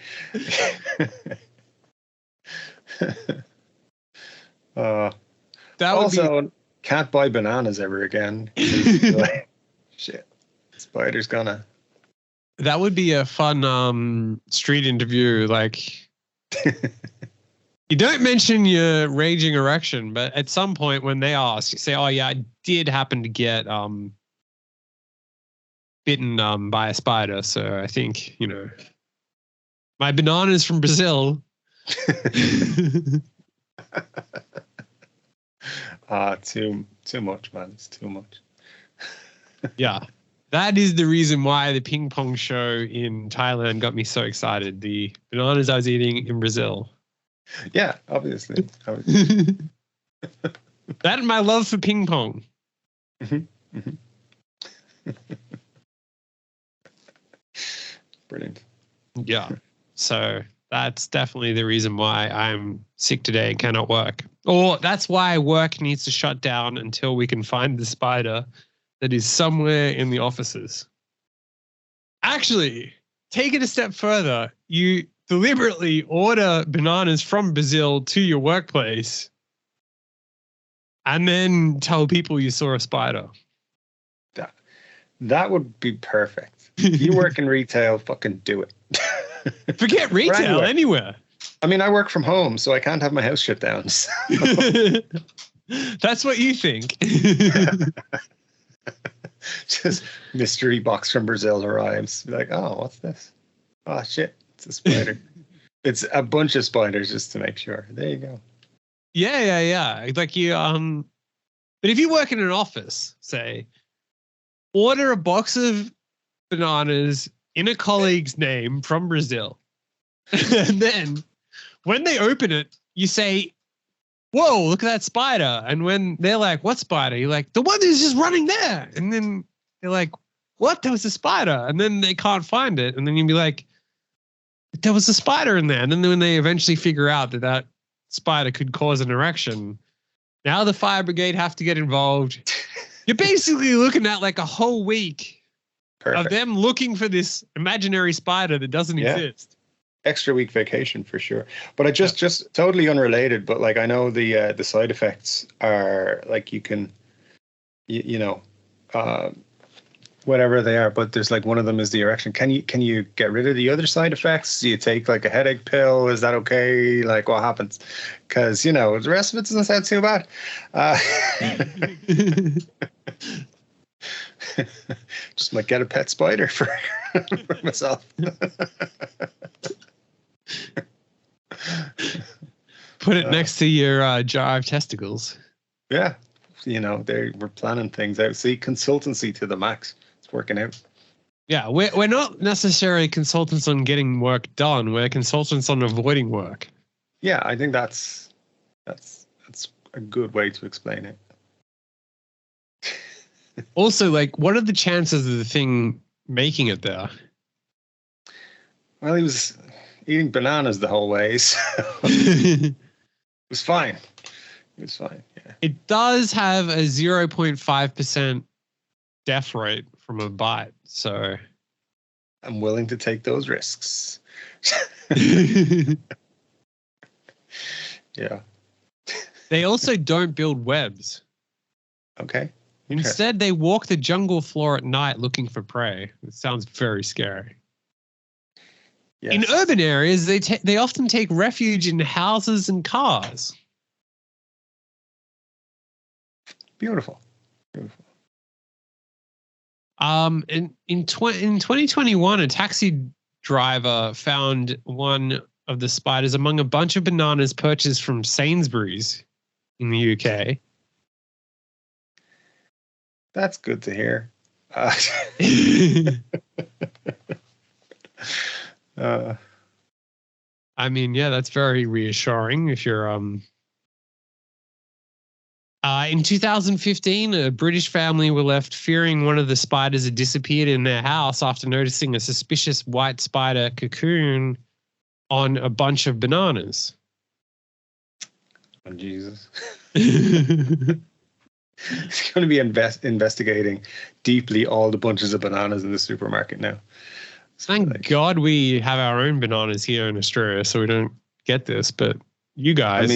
B: Can't buy bananas ever again. Like, shit. Spider's gonna.
A: That would be a fun street interview. Like, you don't mention your raging erection, but at some point when they ask, you say, "Oh yeah, I did happen to get bitten by a spider, so I think my banana's from Brazil."
B: Too much, man. It's too much.
A: Yeah. That is the reason why the ping pong show in Thailand got me so excited. The bananas I was eating in Brazil.
B: Yeah, obviously.
A: That and my love for ping pong.
B: Mm-hmm. Mm-hmm. Brilliant.
A: Yeah. So that's definitely the reason why I'm sick today and cannot work. Or that's why work needs to shut down until we can find the spider that is somewhere in the offices. Actually, take it a step further. You deliberately order bananas from Brazil to your workplace and then tell people you saw a spider.
B: That would be perfect. You work in retail, fucking do it.
A: Forget retail, anywhere.
B: I mean, I work from home, so I can't have my house shut down. So.
A: That's what you think.
B: Just mystery box from Brazil arrives. Like, oh, what's this? Oh, shit. It's a spider. It's a bunch of spiders just to make sure. There you go.
A: Yeah. Like you, but if you work in an office, say, order a box of bananas in a colleague's name from Brazil. And then when they open it, you say, whoa, look at that spider. And when they're like, what spider? You're like, the one who's just running there. And then they're like, what? There was a spider. And then they can't find it. And then you'd be like, there was a spider in there. And then when they eventually figure out that that spider could cause an erection, now the fire brigade have to get involved. You're basically looking at like a whole week of them looking for this imaginary spider that doesn't exist.
B: Extra week vacation for sure. But I just totally unrelated, but like I know the side effects are like you can, you know, whatever they are, but there's like one of them is the erection. Can you get rid of the other side effects? Do you take like a headache pill? Is that okay? Like what happens? Because, you know, the rest of it doesn't sound too bad. Just might get a pet spider for myself.
A: Put it next to your jar of testicles.
B: Yeah. You know, we're planning things out. See, consultancy to the max. It's working out.
A: Yeah, we're not necessarily consultants on getting work done. We're consultants on avoiding work.
B: Yeah, I think that's a good way to explain it.
A: Also, like, what are the chances of the thing making it there?
B: Well, he was eating bananas the whole way, so it was fine. It was fine, yeah.
A: It does have a 0.5% death rate from a bite, so
B: I'm willing to take those risks. Yeah.
A: They also don't build webs.
B: Okay.
A: Instead, they walk the jungle floor at night looking for prey. It sounds very scary. Yes. In urban areas, they often take refuge in houses and cars.
B: Beautiful.
A: In 2021, a taxi driver found one of the spiders among a bunch of bananas purchased from Sainsbury's in the UK.
B: That's good to hear.
A: I mean, yeah, that's very reassuring if you're in 2015, a British family were left fearing one of the spiders had disappeared in their house after noticing a suspicious white spider cocoon on a bunch of bananas.
B: Oh, Jesus. It's going to be investigating deeply all the bunches of bananas in the supermarket now.
A: Thank God we have our own bananas here in Australia, so we don't get this. But you guys,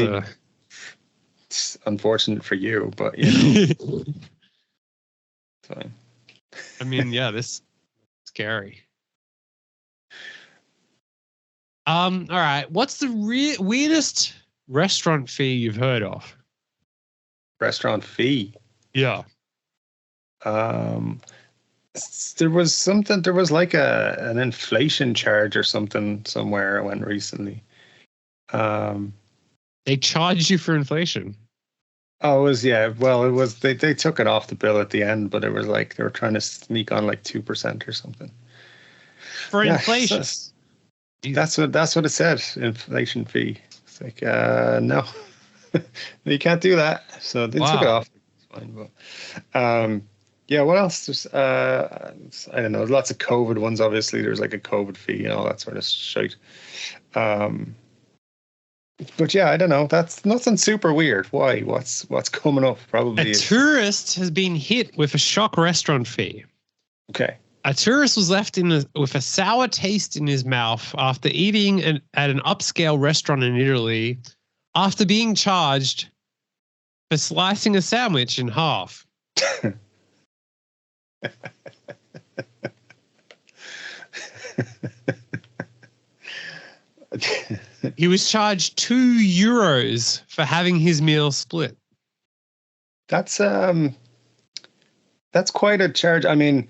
B: it's unfortunate for you, but you know, fine.
A: I mean, yeah, this is scary. All right. What's the weirdest restaurant fee you've heard of?
B: Restaurant fee?
A: Yeah.
B: There was like an inflation charge or something somewhere I went recently.
A: They charged you for inflation.
B: Oh, it was, yeah. Well, it was, they took it off the bill at the end, but it was like they were trying to sneak on like 2% or something.
A: For inflation.
B: That's what it said. Inflation fee. It's like, no. You can't do that. So they took it off. It's fine, but yeah, what else? There's I don't know. There's lots of COVID ones. Obviously, there's like a COVID fee and all that sort of shit. But yeah, I don't know. That's nothing super weird. Why? What's coming up? Probably
A: a tourist has been hit with a shock restaurant fee.
B: Okay.
A: A tourist was left with a sour taste in his mouth after eating at an upscale restaurant in Italy, after being charged for slicing a sandwich in half. He was charged €2 for having his meal split.
B: That's quite a charge. I mean,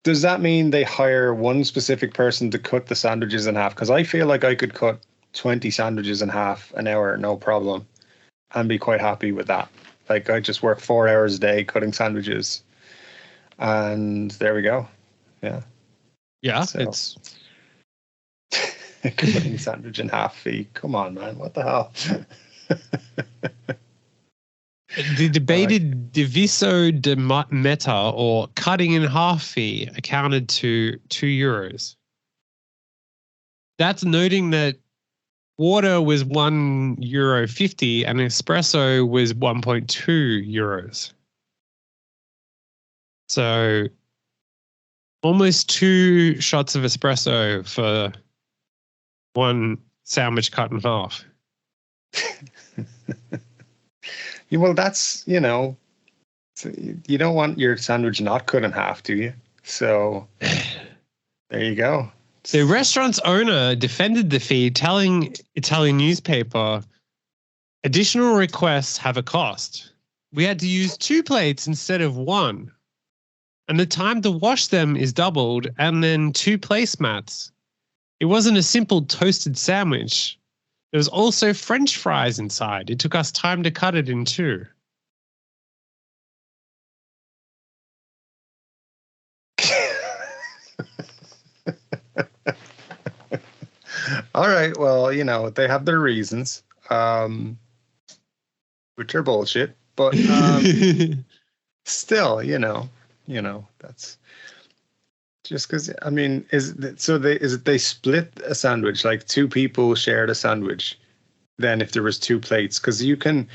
B: does that mean they hire one specific person to cut the sandwiches in half? Because I feel like I could cut 20 sandwiches in half an hour, no problem, and be quite happy with that. Like, I just work 4 hours a day cutting sandwiches, and there we go. Yeah.
A: Yeah,
B: so.
A: It's
B: cutting sandwich in half fee. Come on, man. What the hell?
A: The debated diviso de meta, or cutting in half fee, accounted to €2. That's noting that water was €1.50 and espresso was €1.2. So almost 2 shots of espresso for one sandwich cut in half.
B: Yeah, well, that's, you know, you don't want your sandwich not cut in half, do you? So there you go.
A: The restaurant's owner defended the fee, telling Italian newspaper, additional requests have a cost. We had to use 2 plates instead of 1. And the time to wash them is doubled, and then 2 placemats. It wasn't a simple toasted sandwich. There was also French fries inside. It took us time to cut it in 2.
B: All right. Well, you know, they have their reasons, which are bullshit. But still, you know, that's just because. I mean, is it they split a sandwich, like 2 people shared a sandwich? Then, if there was 2 plates, because you can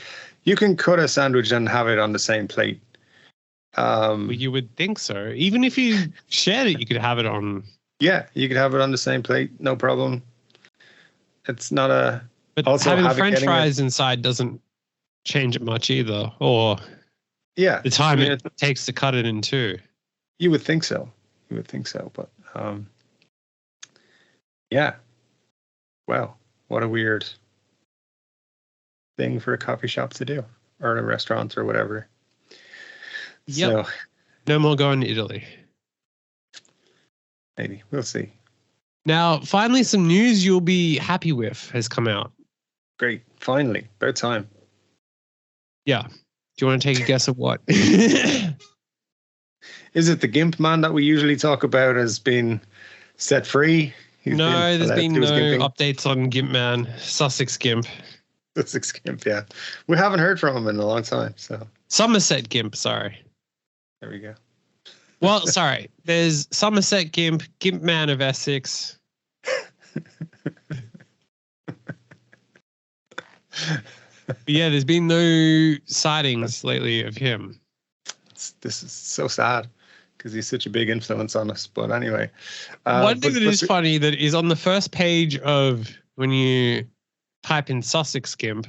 B: cut a sandwich and have it on the same plate.
A: Well, you would think so. Even if you shared it, you could have it on.
B: Yeah, you could have it on the same plate, no problem. It's not a.
A: But also having French fries inside doesn't change it much either. Or
B: yeah,
A: the time it takes to cut it in 2.
B: You would think so. But yeah. Wow, what a weird thing for a coffee shop to do, or a restaurant, or whatever.
A: Yep. So, no more going to Italy.
B: Maybe. We'll see.
A: Now, finally, some news you'll be happy with has come out.
B: Great. Finally. About time.
A: Yeah. Do you want to take a guess at what?
B: Is it the GIMP man that we usually talk about has been set free?
A: There's been no updates on GIMP man. Sussex GIMP.
B: Sussex GIMP, yeah. We haven't heard from him in a long time. So
A: Somerset GIMP, sorry.
B: There we go.
A: Well, sorry. There's Somerset GIMP, GIMP man of Essex. Yeah, there's been no sightings lately of him.
B: This is so sad because he's such a big influence on us. But anyway.
A: One thing that is funny that is on the first page of when you type in Sussex GIMP,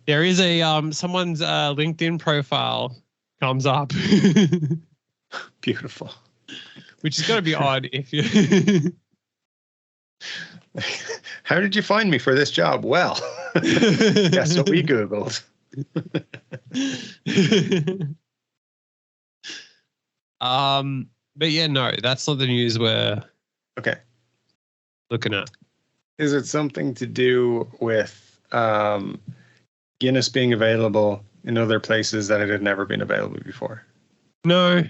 A: there is a someone's LinkedIn profile comes up.
B: Beautiful.
A: Which is going to be odd if you...
B: How did you find me for this job? Well, guess what we Googled.
A: But yeah, no, that's not the news we're looking at.
B: Is it something to do with Guinness being available in other places that it had never been available before?
A: No.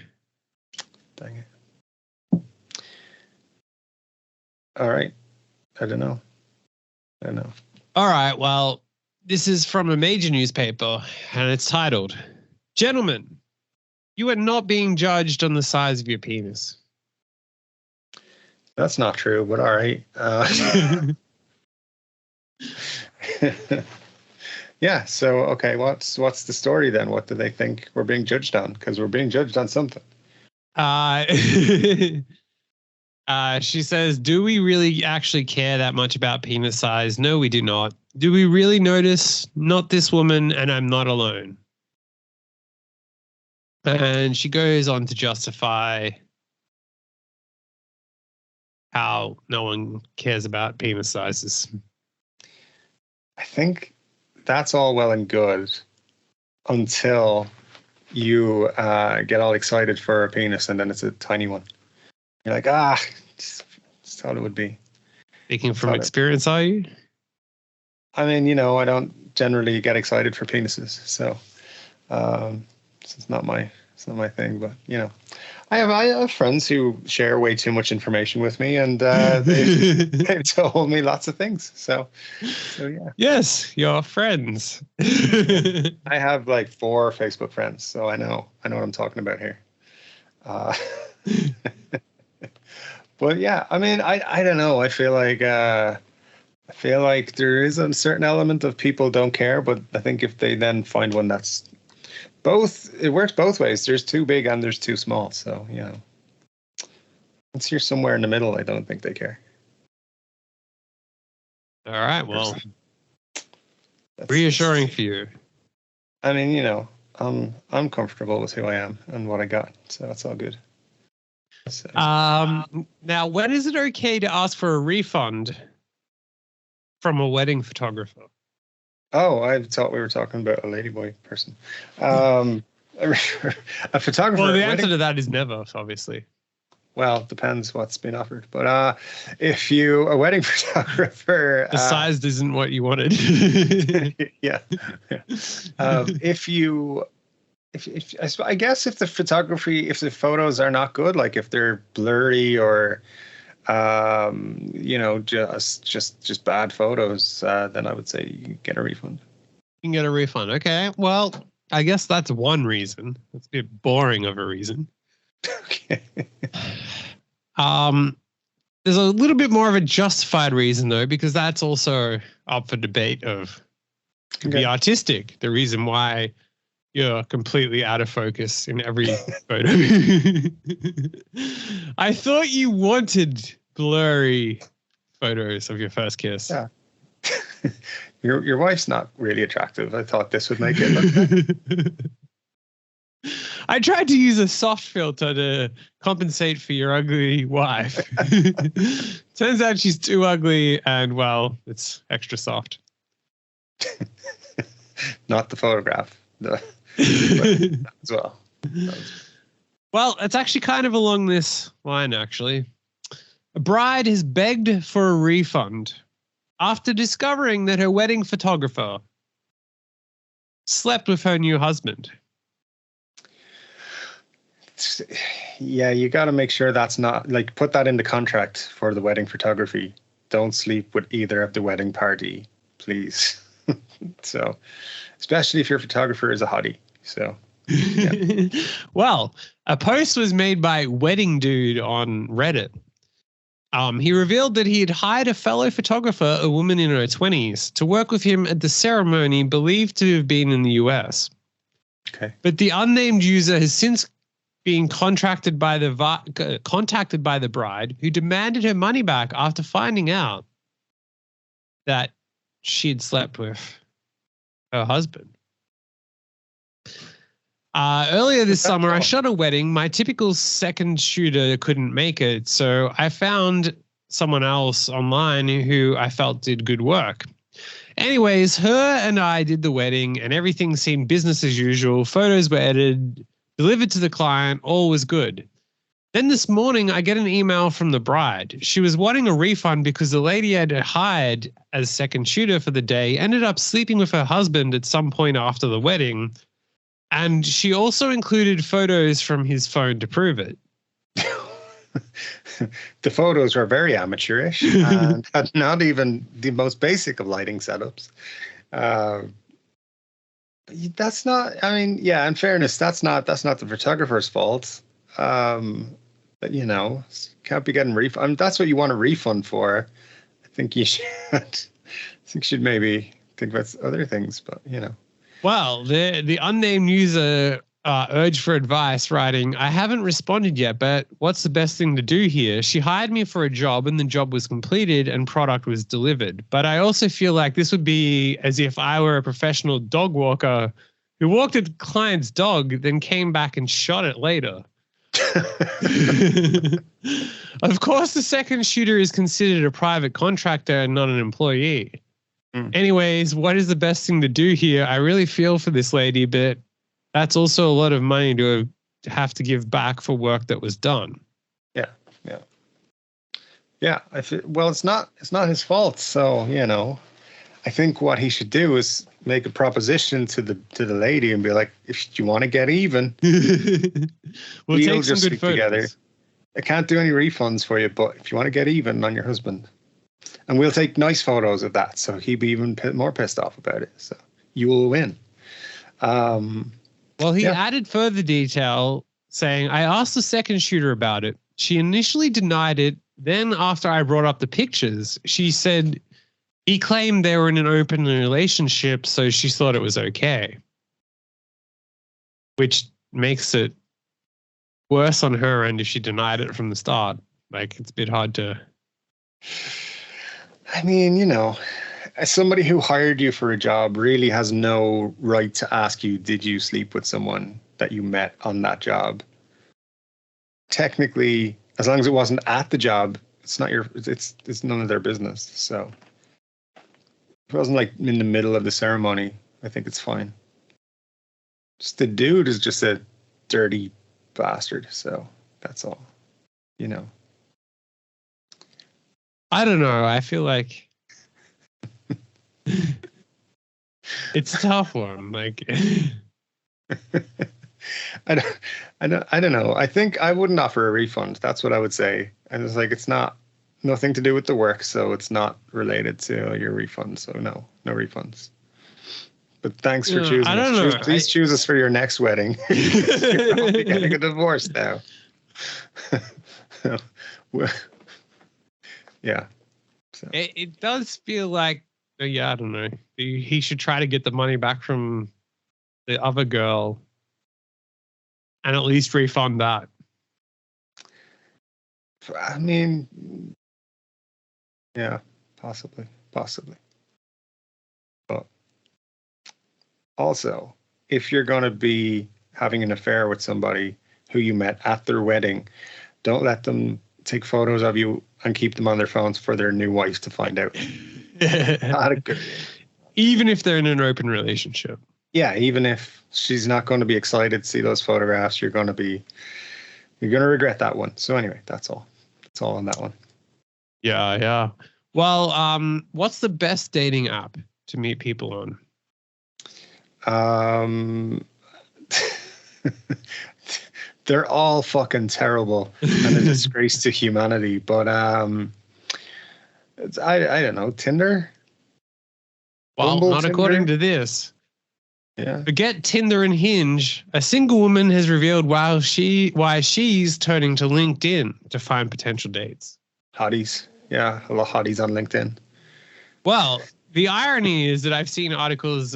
B: Dang it. All right. I don't know.
A: All right. Well, This is from a major newspaper, and it's titled, "Gentlemen, you are not being judged on the size of your penis."
B: That's not true, but all right. Yeah. So, okay. What's the story then? What do they think we're being judged on? Because we're being judged on something.
A: She says, "Do we really actually care that much about penis size? No, we do not. Do we really notice? Not this woman, and I'm not alone." And she goes on to justify how no one cares about penis sizes.
B: I think that's all well and good until you get all excited for a penis and then it's a tiny one. You're like, just thought it would be.
A: Speaking from experience, are you?
B: I mean, I don't generally get excited for penises, so it's not my thing. But I have friends who share way too much information with me, and they've told me lots of things. So yeah.
A: Yes, your friends.
B: I have like 4 Facebook friends, so I know what I'm talking about here. But yeah, I mean, I don't know. I feel like there is a certain element of people don't care, but I think if they then find one that's it works both ways. There's too big and there's too small. So, once you're somewhere in the middle, I don't think they care.
A: All right. Well, reassuring for you.
B: I mean, I'm comfortable with who I am and what I got. So that's all good. So,
A: now, when is it okay to ask for a refund from a wedding photographer?
B: Oh, I thought we were talking about a ladyboy person. A photographer.
A: Well, the answer to that is never, obviously.
B: Well, it depends what's been offered. But if a wedding photographer,
A: the size isn't what you wanted.
B: Yeah. I guess if the photos are not good, like if they're blurry or just bad photos, then I would say you get a refund.
A: You can get a refund. Okay. Well, I guess that's one reason. That's a bit boring of a reason.
B: Okay.
A: There's a little bit more of a justified reason though, because that's also up for debate of the artistic, the reason why you're completely out of focus in every photo. I thought you wanted blurry photos of your first kiss.
B: Yeah. Your wife's not really attractive. I thought this would make it look good.
A: I tried to use a soft filter to compensate for your ugly wife. Turns out she's too ugly and, well, it's extra soft.
B: Not the photograph. As well.
A: Well, it's actually kind of along this line, actually. A bride has begged for a refund after discovering that her wedding photographer slept with her new husband.
B: Yeah, you got to make sure that's not, like, put that in the contract for the wedding photography. Don't sleep with either of the wedding party, please. So, especially if your photographer is a hottie. So, yeah.
A: Well, a post was made by Wedding Dude on Reddit. He revealed that he had hired a fellow photographer, a woman in her 20s, to work with him at the ceremony believed to have been in the US.
B: Okay.
A: But the unnamed user has since been contacted by the bride, who demanded her money back after finding out that she'd slept with her husband. Earlier this summer, I shot a wedding. My typical second shooter couldn't make it, so I found someone else online who I felt did good work. Anyways, her and I did the wedding, and everything seemed business as usual. Photos were edited, delivered to the client, all was good. Then this morning, I get an email from the bride. She was wanting a refund because the lady I had hired as second shooter for the day ended up sleeping with her husband at some point after the wedding. And she also included photos from his phone to prove it.
B: The photos were very amateurish and had not even the most basic of lighting setups. Uh, that's not. I mean, yeah. In fairness, that's not the photographer's fault. But can't be getting refund. I mean, that's what you want a refund for. I think you should. I think you should maybe think about other things. But
A: Well, the unnamed user urged for advice, writing, "I haven't responded yet, but what's the best thing to do here? She hired me for a job and the job was completed and product was delivered. But I also feel like this would be as if I were a professional dog walker who walked a client's dog, then came back and shot it later." Of course, the second shooter is considered a private contractor and not an employee. Anyways, what is the best thing to do here? I really feel for this lady, but that's also a lot of money to have to give back for work that was done.
B: Yeah. Well, it's not his fault. So I think what he should do is make a proposition to the lady and be like, if you want to get even,
A: we'll take some
B: just
A: good
B: stick
A: photos
B: together. I can't do any refunds for you, but if you want to get even on your husband, and we'll take nice photos of that, so he'd be even more pissed off about it. So you will win.
A: Well, he added further detail saying, "I asked the second shooter about it. She initially denied it. Then after I brought up the pictures, she said he claimed they were in an open relationship, so she thought it was okay." Which makes it worse on her end if she denied it from the start. Like, it's a bit hard to...
B: I mean, as somebody who hired you for a job really has no right to ask you, did you sleep with someone that you met on that job? Technically, as long as it wasn't at the job, it's not it's none of their business. So if it wasn't like in the middle of the ceremony, I think it's fine. Just the dude is just a dirty bastard. So that's all,
A: I don't know. I feel like it's a tough one. Like,
B: I don't know. I think I wouldn't offer a refund. That's what I would say. And it's like, it's nothing to do with the work, so it's not related to your refund. So no refunds. But thanks for choosing.
A: I don't know.
B: Please choose us for your next wedding. You're probably getting a divorce now. Yeah. So.
A: It does feel like, I don't know. He should try to get the money back from the other girl and at least refund that.
B: I mean, yeah, possibly. But also, if you're going to be having an affair with somebody who you met at their wedding, don't let them take photos of you and keep them on their phones for their new wife to find out. Not a good.
A: Even if they're in an open relationship.
B: Yeah, even if she's not going to be excited to see those photographs, you're going to regret that one. So anyway, that's all. That's all on that one.
A: Yeah. Well, what's the best dating app to meet people on?
B: They're all fucking terrible and a disgrace to humanity. But I don't know, Tinder.
A: Well,
B: Bumble,
A: not
B: Tinder?
A: according to this.
B: Yeah.
A: Forget Tinder and Hinge. A single woman has revealed why she's turning to LinkedIn to find potential dates.
B: Hotties. Yeah, a lot of hotties on LinkedIn.
A: Well, the irony is that I've seen articles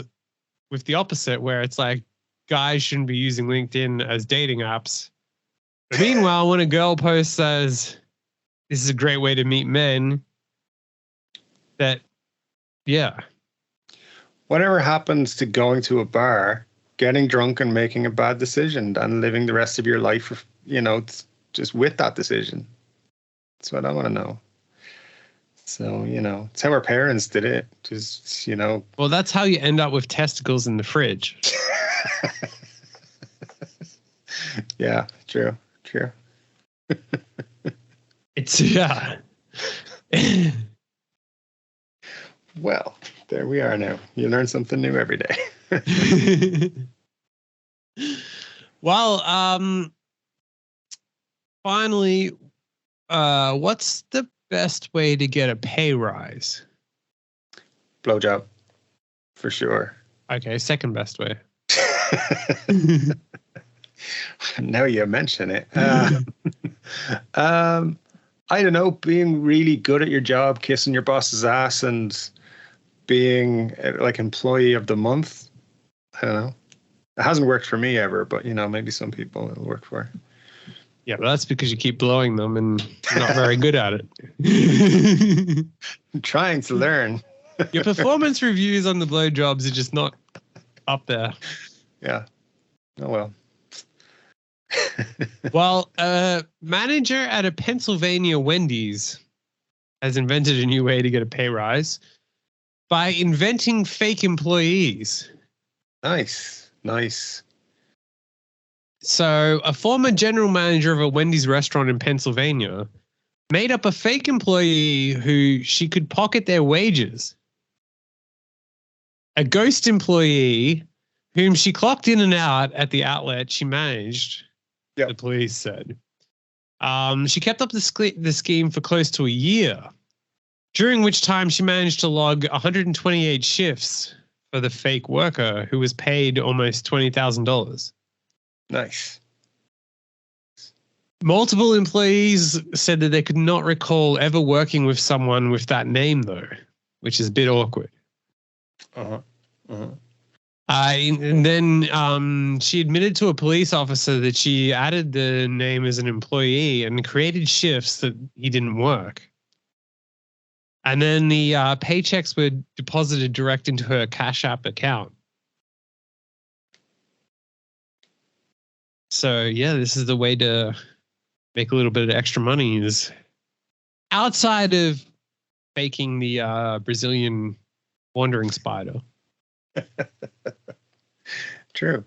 A: with the opposite, where it's like guys shouldn't be using LinkedIn as dating apps. But meanwhile, when a girl posts says, "This is a great way to meet men,"
B: Whatever happens to going to a bar, getting drunk and making a bad decision and living the rest of your life, just with that decision? That's what I want to know. So, it's how our parents did it. Just,
A: Well, that's how you end up with testicles in the fridge.
B: Yeah, true.
A: It's, yeah.
B: Well, there we are now. You learn something new every day.
A: Well, finally, what's the best way to get a pay rise?
B: Blowjob. for sure.
A: Okay, second best way.
B: Now you mention it. I don't know, being really good at your job, kissing your boss's ass, and being like employee of the month. I don't know. It hasn't worked for me ever, but maybe some people it'll work for.
A: Yeah, but that's because you keep blowing them and you're not very good at it.
B: I'm trying to learn.
A: Your performance reviews on the blowjobs are just not up there.
B: Yeah. Oh, well.
A: Well, a manager at a Pennsylvania Wendy's has invented a new way to get a pay rise by inventing fake employees.
B: Nice.
A: So a former general manager of a Wendy's restaurant in Pennsylvania made up a fake employee who she could pocket their wages. A ghost employee whom she clocked in and out at the outlet she managed. Yep. The police said. She kept up the scheme for close to a year, during which time she managed to log 128 shifts for the fake worker who was paid almost $20,000.
B: Nice.
A: Multiple employees said that they could not recall ever working with someone with that name, though, which is a bit awkward. And then she admitted to a police officer that she added the name as an employee and created shifts that he didn't work. And then the paychecks were deposited direct into her Cash App account. So, yeah, this is the way to make a little bit of extra money, is outside of faking the Brazilian wandering spider.
B: True.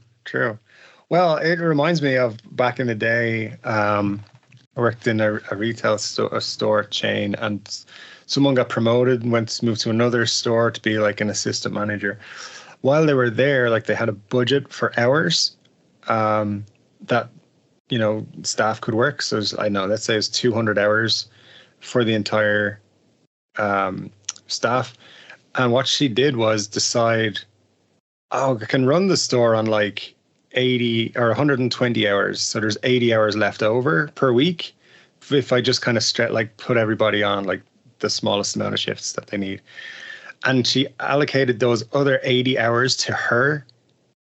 B: Well, it reminds me of back in the day. I worked in a retail store chain, and someone got promoted and moved to another store to be like an assistant manager. While they were there, like they had a budget for hours that staff could work. So let's say it's 200 hours for the entire staff. And what she did was decide, I can run the store on like 80 or 120 hours. So there's 80 hours left over per week if I just kind of put everybody on like the smallest amount of shifts that they need. And she allocated those other 80 hours to her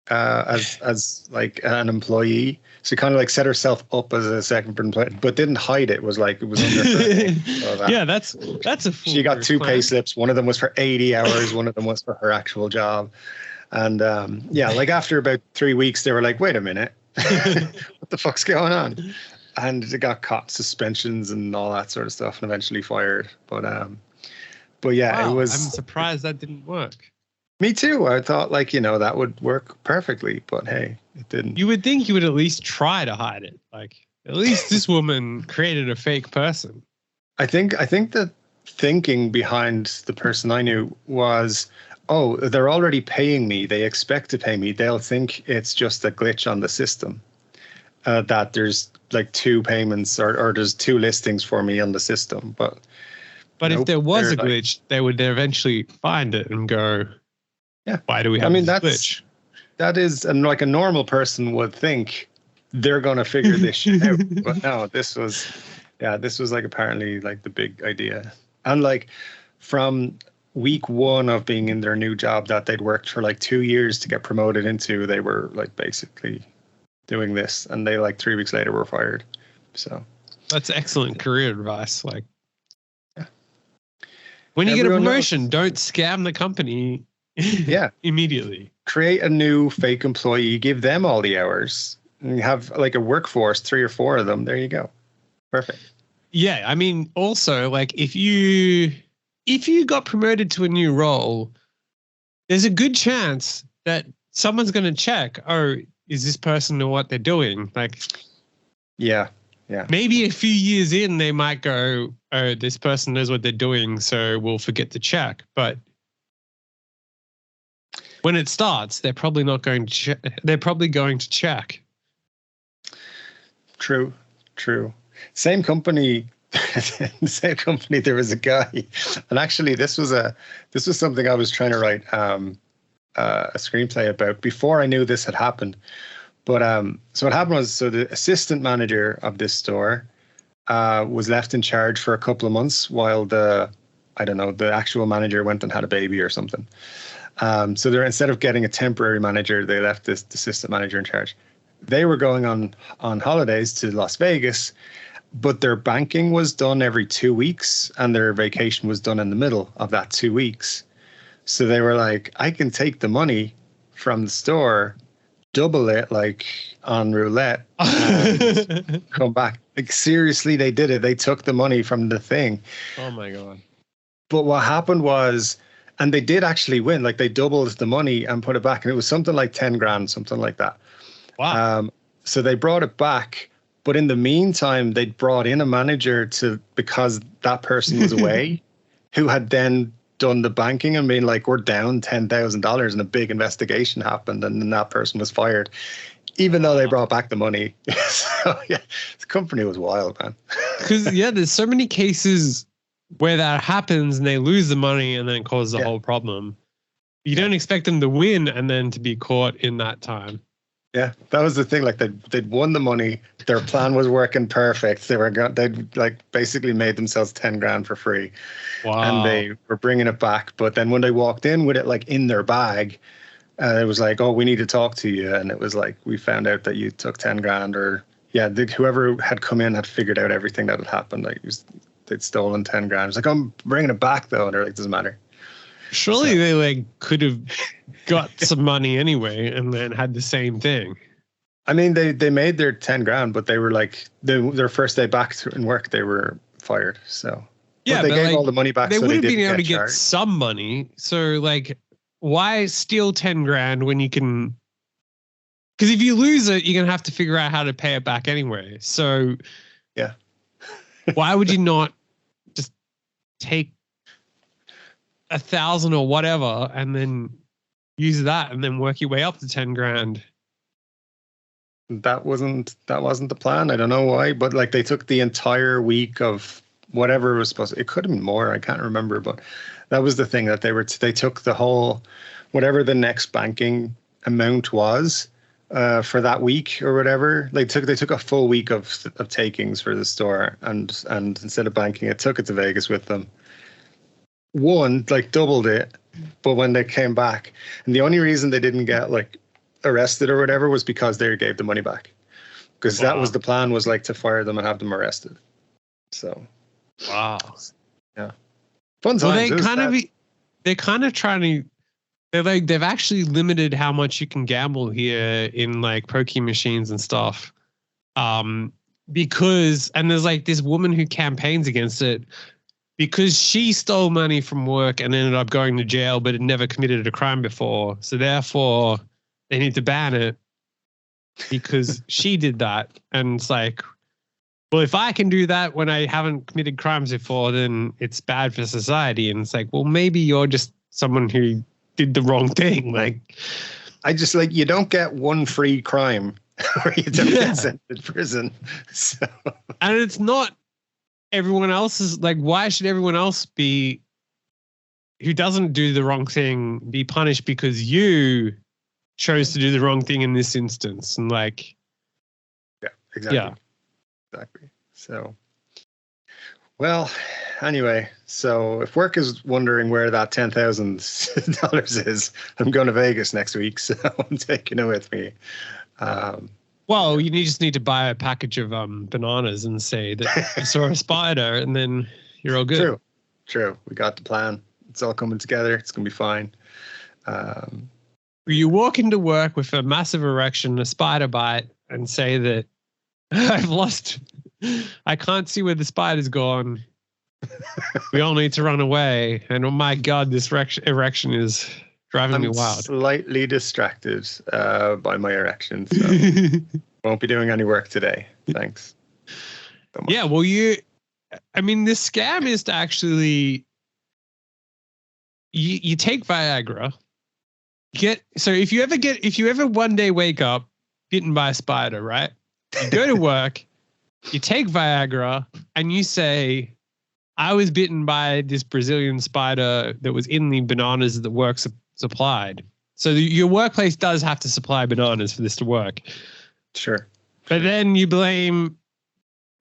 B: as like an employee. So kind of like set herself up as a second employee, but didn't hide it. It was under her. So
A: yeah, that's a.
B: She got two pay slips. One of them was for 80 hours. One of them was for her actual job. And like after about 3 weeks, they were like, "Wait a minute, what the fuck's going on?" And they got caught, suspensions and all that sort of stuff, and eventually fired. But yeah,
A: wow,
B: it was.
A: I'm surprised that didn't work.
B: Me too. I thought that would work perfectly, but hey, it didn't.
A: You would think you would at least try to hide it. Like, at least this woman created a fake person.
B: I think the thinking behind the person I knew was, oh, they're already paying me. They expect to pay me. They'll think it's just a glitch on the system, that there's like two payments or there's two listings for me on the system. But
A: nope, if there was a glitch, they would eventually find it and go,
B: yeah,
A: why do we have this glitch?
B: That is, and like a normal person would think they're going to figure this shit out. But no, this was like apparently like the big idea. And like from week one of being in their new job that they'd worked for like 2 years to get promoted into, they were like basically doing this, and they like 3 weeks later were fired. So that's
A: excellent career advice. Like, yeah, when you get a promotion, don't scam the company.
B: Yeah,
A: immediately
B: create a new fake employee, give them all the hours, and you have like a workforce, 3 or 4 of them. There you go. Perfect.
A: Yeah, I mean, also like if you got promoted to a new role, there's a good chance that someone's going to check, oh, is this person know what they're doing? Like,
B: yeah.
A: Maybe a few years in, they might go, oh, this person knows what they're doing, so we'll forget to check. But when it starts, they're probably not going to. They're probably going to check.
B: True. Same company. There was a guy, and actually, this was something I was trying to write a screenplay about before I knew this had happened. But so what happened was, so the assistant manager of this store was left in charge for a couple of months while the actual manager went and had a baby or something. So they're, instead of getting a temporary manager, they left this assistant manager in charge. They were going on holidays to Las Vegas, but their banking was done every 2 weeks and their vacation was done in the middle of that 2 weeks. So they were like, I can take the money from the store, double it like on roulette, and come back. Like, seriously, they did it. They took the money from the thing.
A: Oh my God.
B: But what happened was, and they did actually win, like they doubled the money and put it back. And it was something like 10 grand, something like that.
A: Wow.
B: So they brought it back. But in the meantime, they'd brought in a manager because that person was away, who had then done the banking and been like, we're down $10,000, and a big investigation happened, and then that person was fired, even though they brought back the money. So yeah, the company was wild, man.
A: Because there's so many cases where that happens and they lose the money and then it causes a whole problem. You don't expect them to win and then to be caught in that time.
B: Yeah, that was the thing. Like they'd won the money. Their plan was working perfect. They'd like basically made themselves 10 grand for free.
A: Wow.
B: And they were bringing it back. But then when they walked in with it like in their bag, it was like, oh, we need to talk to you. And it was like, we found out that you took 10 grand, or whoever had come in had figured out everything that had happened. Like they'd stolen 10 grand. It's like, I'm bringing it back though. And they're like, doesn't matter.
A: Surely they like could have got some money anyway and then had the same thing.
B: I mean, they made their 10 grand, but they were like their first day back in work, they were fired. So
A: yeah,
B: but they gave all the money back.
A: They
B: would
A: have been able to
B: charged.
A: get some money. So like, why steal 10 grand when you can? Because if you lose it, you're gonna have to figure out how to pay it back anyway. So
B: yeah,
A: why would you not just take 1,000 or whatever and then use that and then work your way up to 10 grand?
B: That wasn't the plan. I don't know why, but like they took the entire week of whatever was supposed to, it could have been more. I can't remember, but that was the thing, that they took the whole, whatever the next banking amount was for that week or whatever. They took a full week of takings for the store, and instead of banking it, took it to Vegas with them. Like doubled it, but when they came back, and the only reason they didn't get like arrested or whatever was because they gave the money back, because that was the plan, was like to fire them and have them arrested. So
A: wow,
B: yeah, fun times.
A: Well, they're kind of trying to. They've actually limited how much you can gamble here in like pokie machines and stuff. Because there's like this woman who campaigns against it, because she stole money from work and ended up going to jail, but had never committed a crime before. So therefore, they need to ban it because she did that. And it's like, well, if I can do that when I haven't committed crimes before, then it's bad for society. And it's like, well, maybe you're just someone who did the wrong thing. Like,
B: I just like, you don't get one free crime or you don't get sent to prison. So.
A: And it's not everyone else is like, why should everyone else who doesn't do the wrong thing be punished because you chose to do the wrong thing in this instance? And like,
B: yeah, exactly. So, well, anyway, so if work is wondering where that $10,000 is, I'm going to Vegas next week, so I'm taking it with me.
A: Well, you just need to buy a package of bananas and say that you saw a spider, and then you're all good.
B: True. We got the plan. It's all coming together. It's going to be fine.
A: You walk into work with a massive erection, a spider bite, and say that I can't see where the spider's gone. We all need to run away. And oh my God, this erection is driving me wild.
B: Slightly distracted by my erection, so won't be doing any work today. Thanks.
A: Yeah, well, this scam is to actually, you take Viagra. If you ever one day wake up bitten by a spider, right? You go to work, you take Viagra, and you say, I was bitten by this Brazilian spider that was in the bananas that work supplied. So your workplace does have to supply bananas for this to work.
B: Sure.
A: But then you blame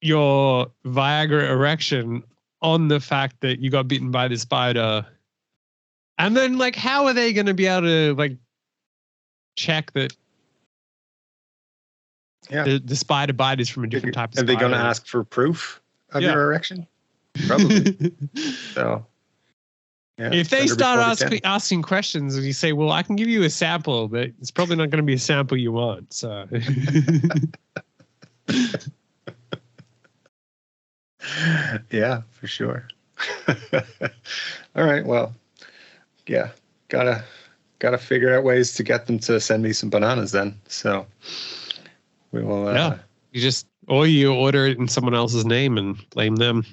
A: your Viagra erection on the fact that you got bitten by the spider. And then, like, how are they going to be able to, like, check that the spider bite is from a different type of spider?
B: Are they going to ask for proof of your erection? Probably. So, yeah,
A: if they start asking questions and you say, well, I can give you a sample, but it's probably not going to be a sample you want. So,
B: yeah, for sure. All right. Well, yeah, gotta figure out ways to get them to send me some bananas then. So we will.
A: Or you order it in someone else's name and blame them.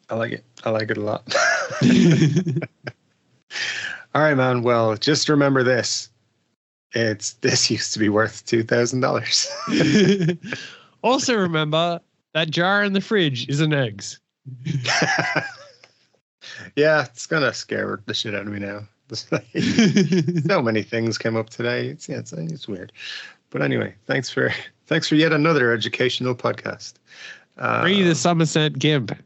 B: I like it. I like it a lot. All right, man. Well, just remember this. This used to be worth $2,000.
A: Also remember that jar in the fridge isn't eggs.
B: Yeah, it's gonna scare the shit out of me now. So many things came up today. It's weird. But anyway, thanks for yet another educational podcast.
A: Free the Somerset Gimp.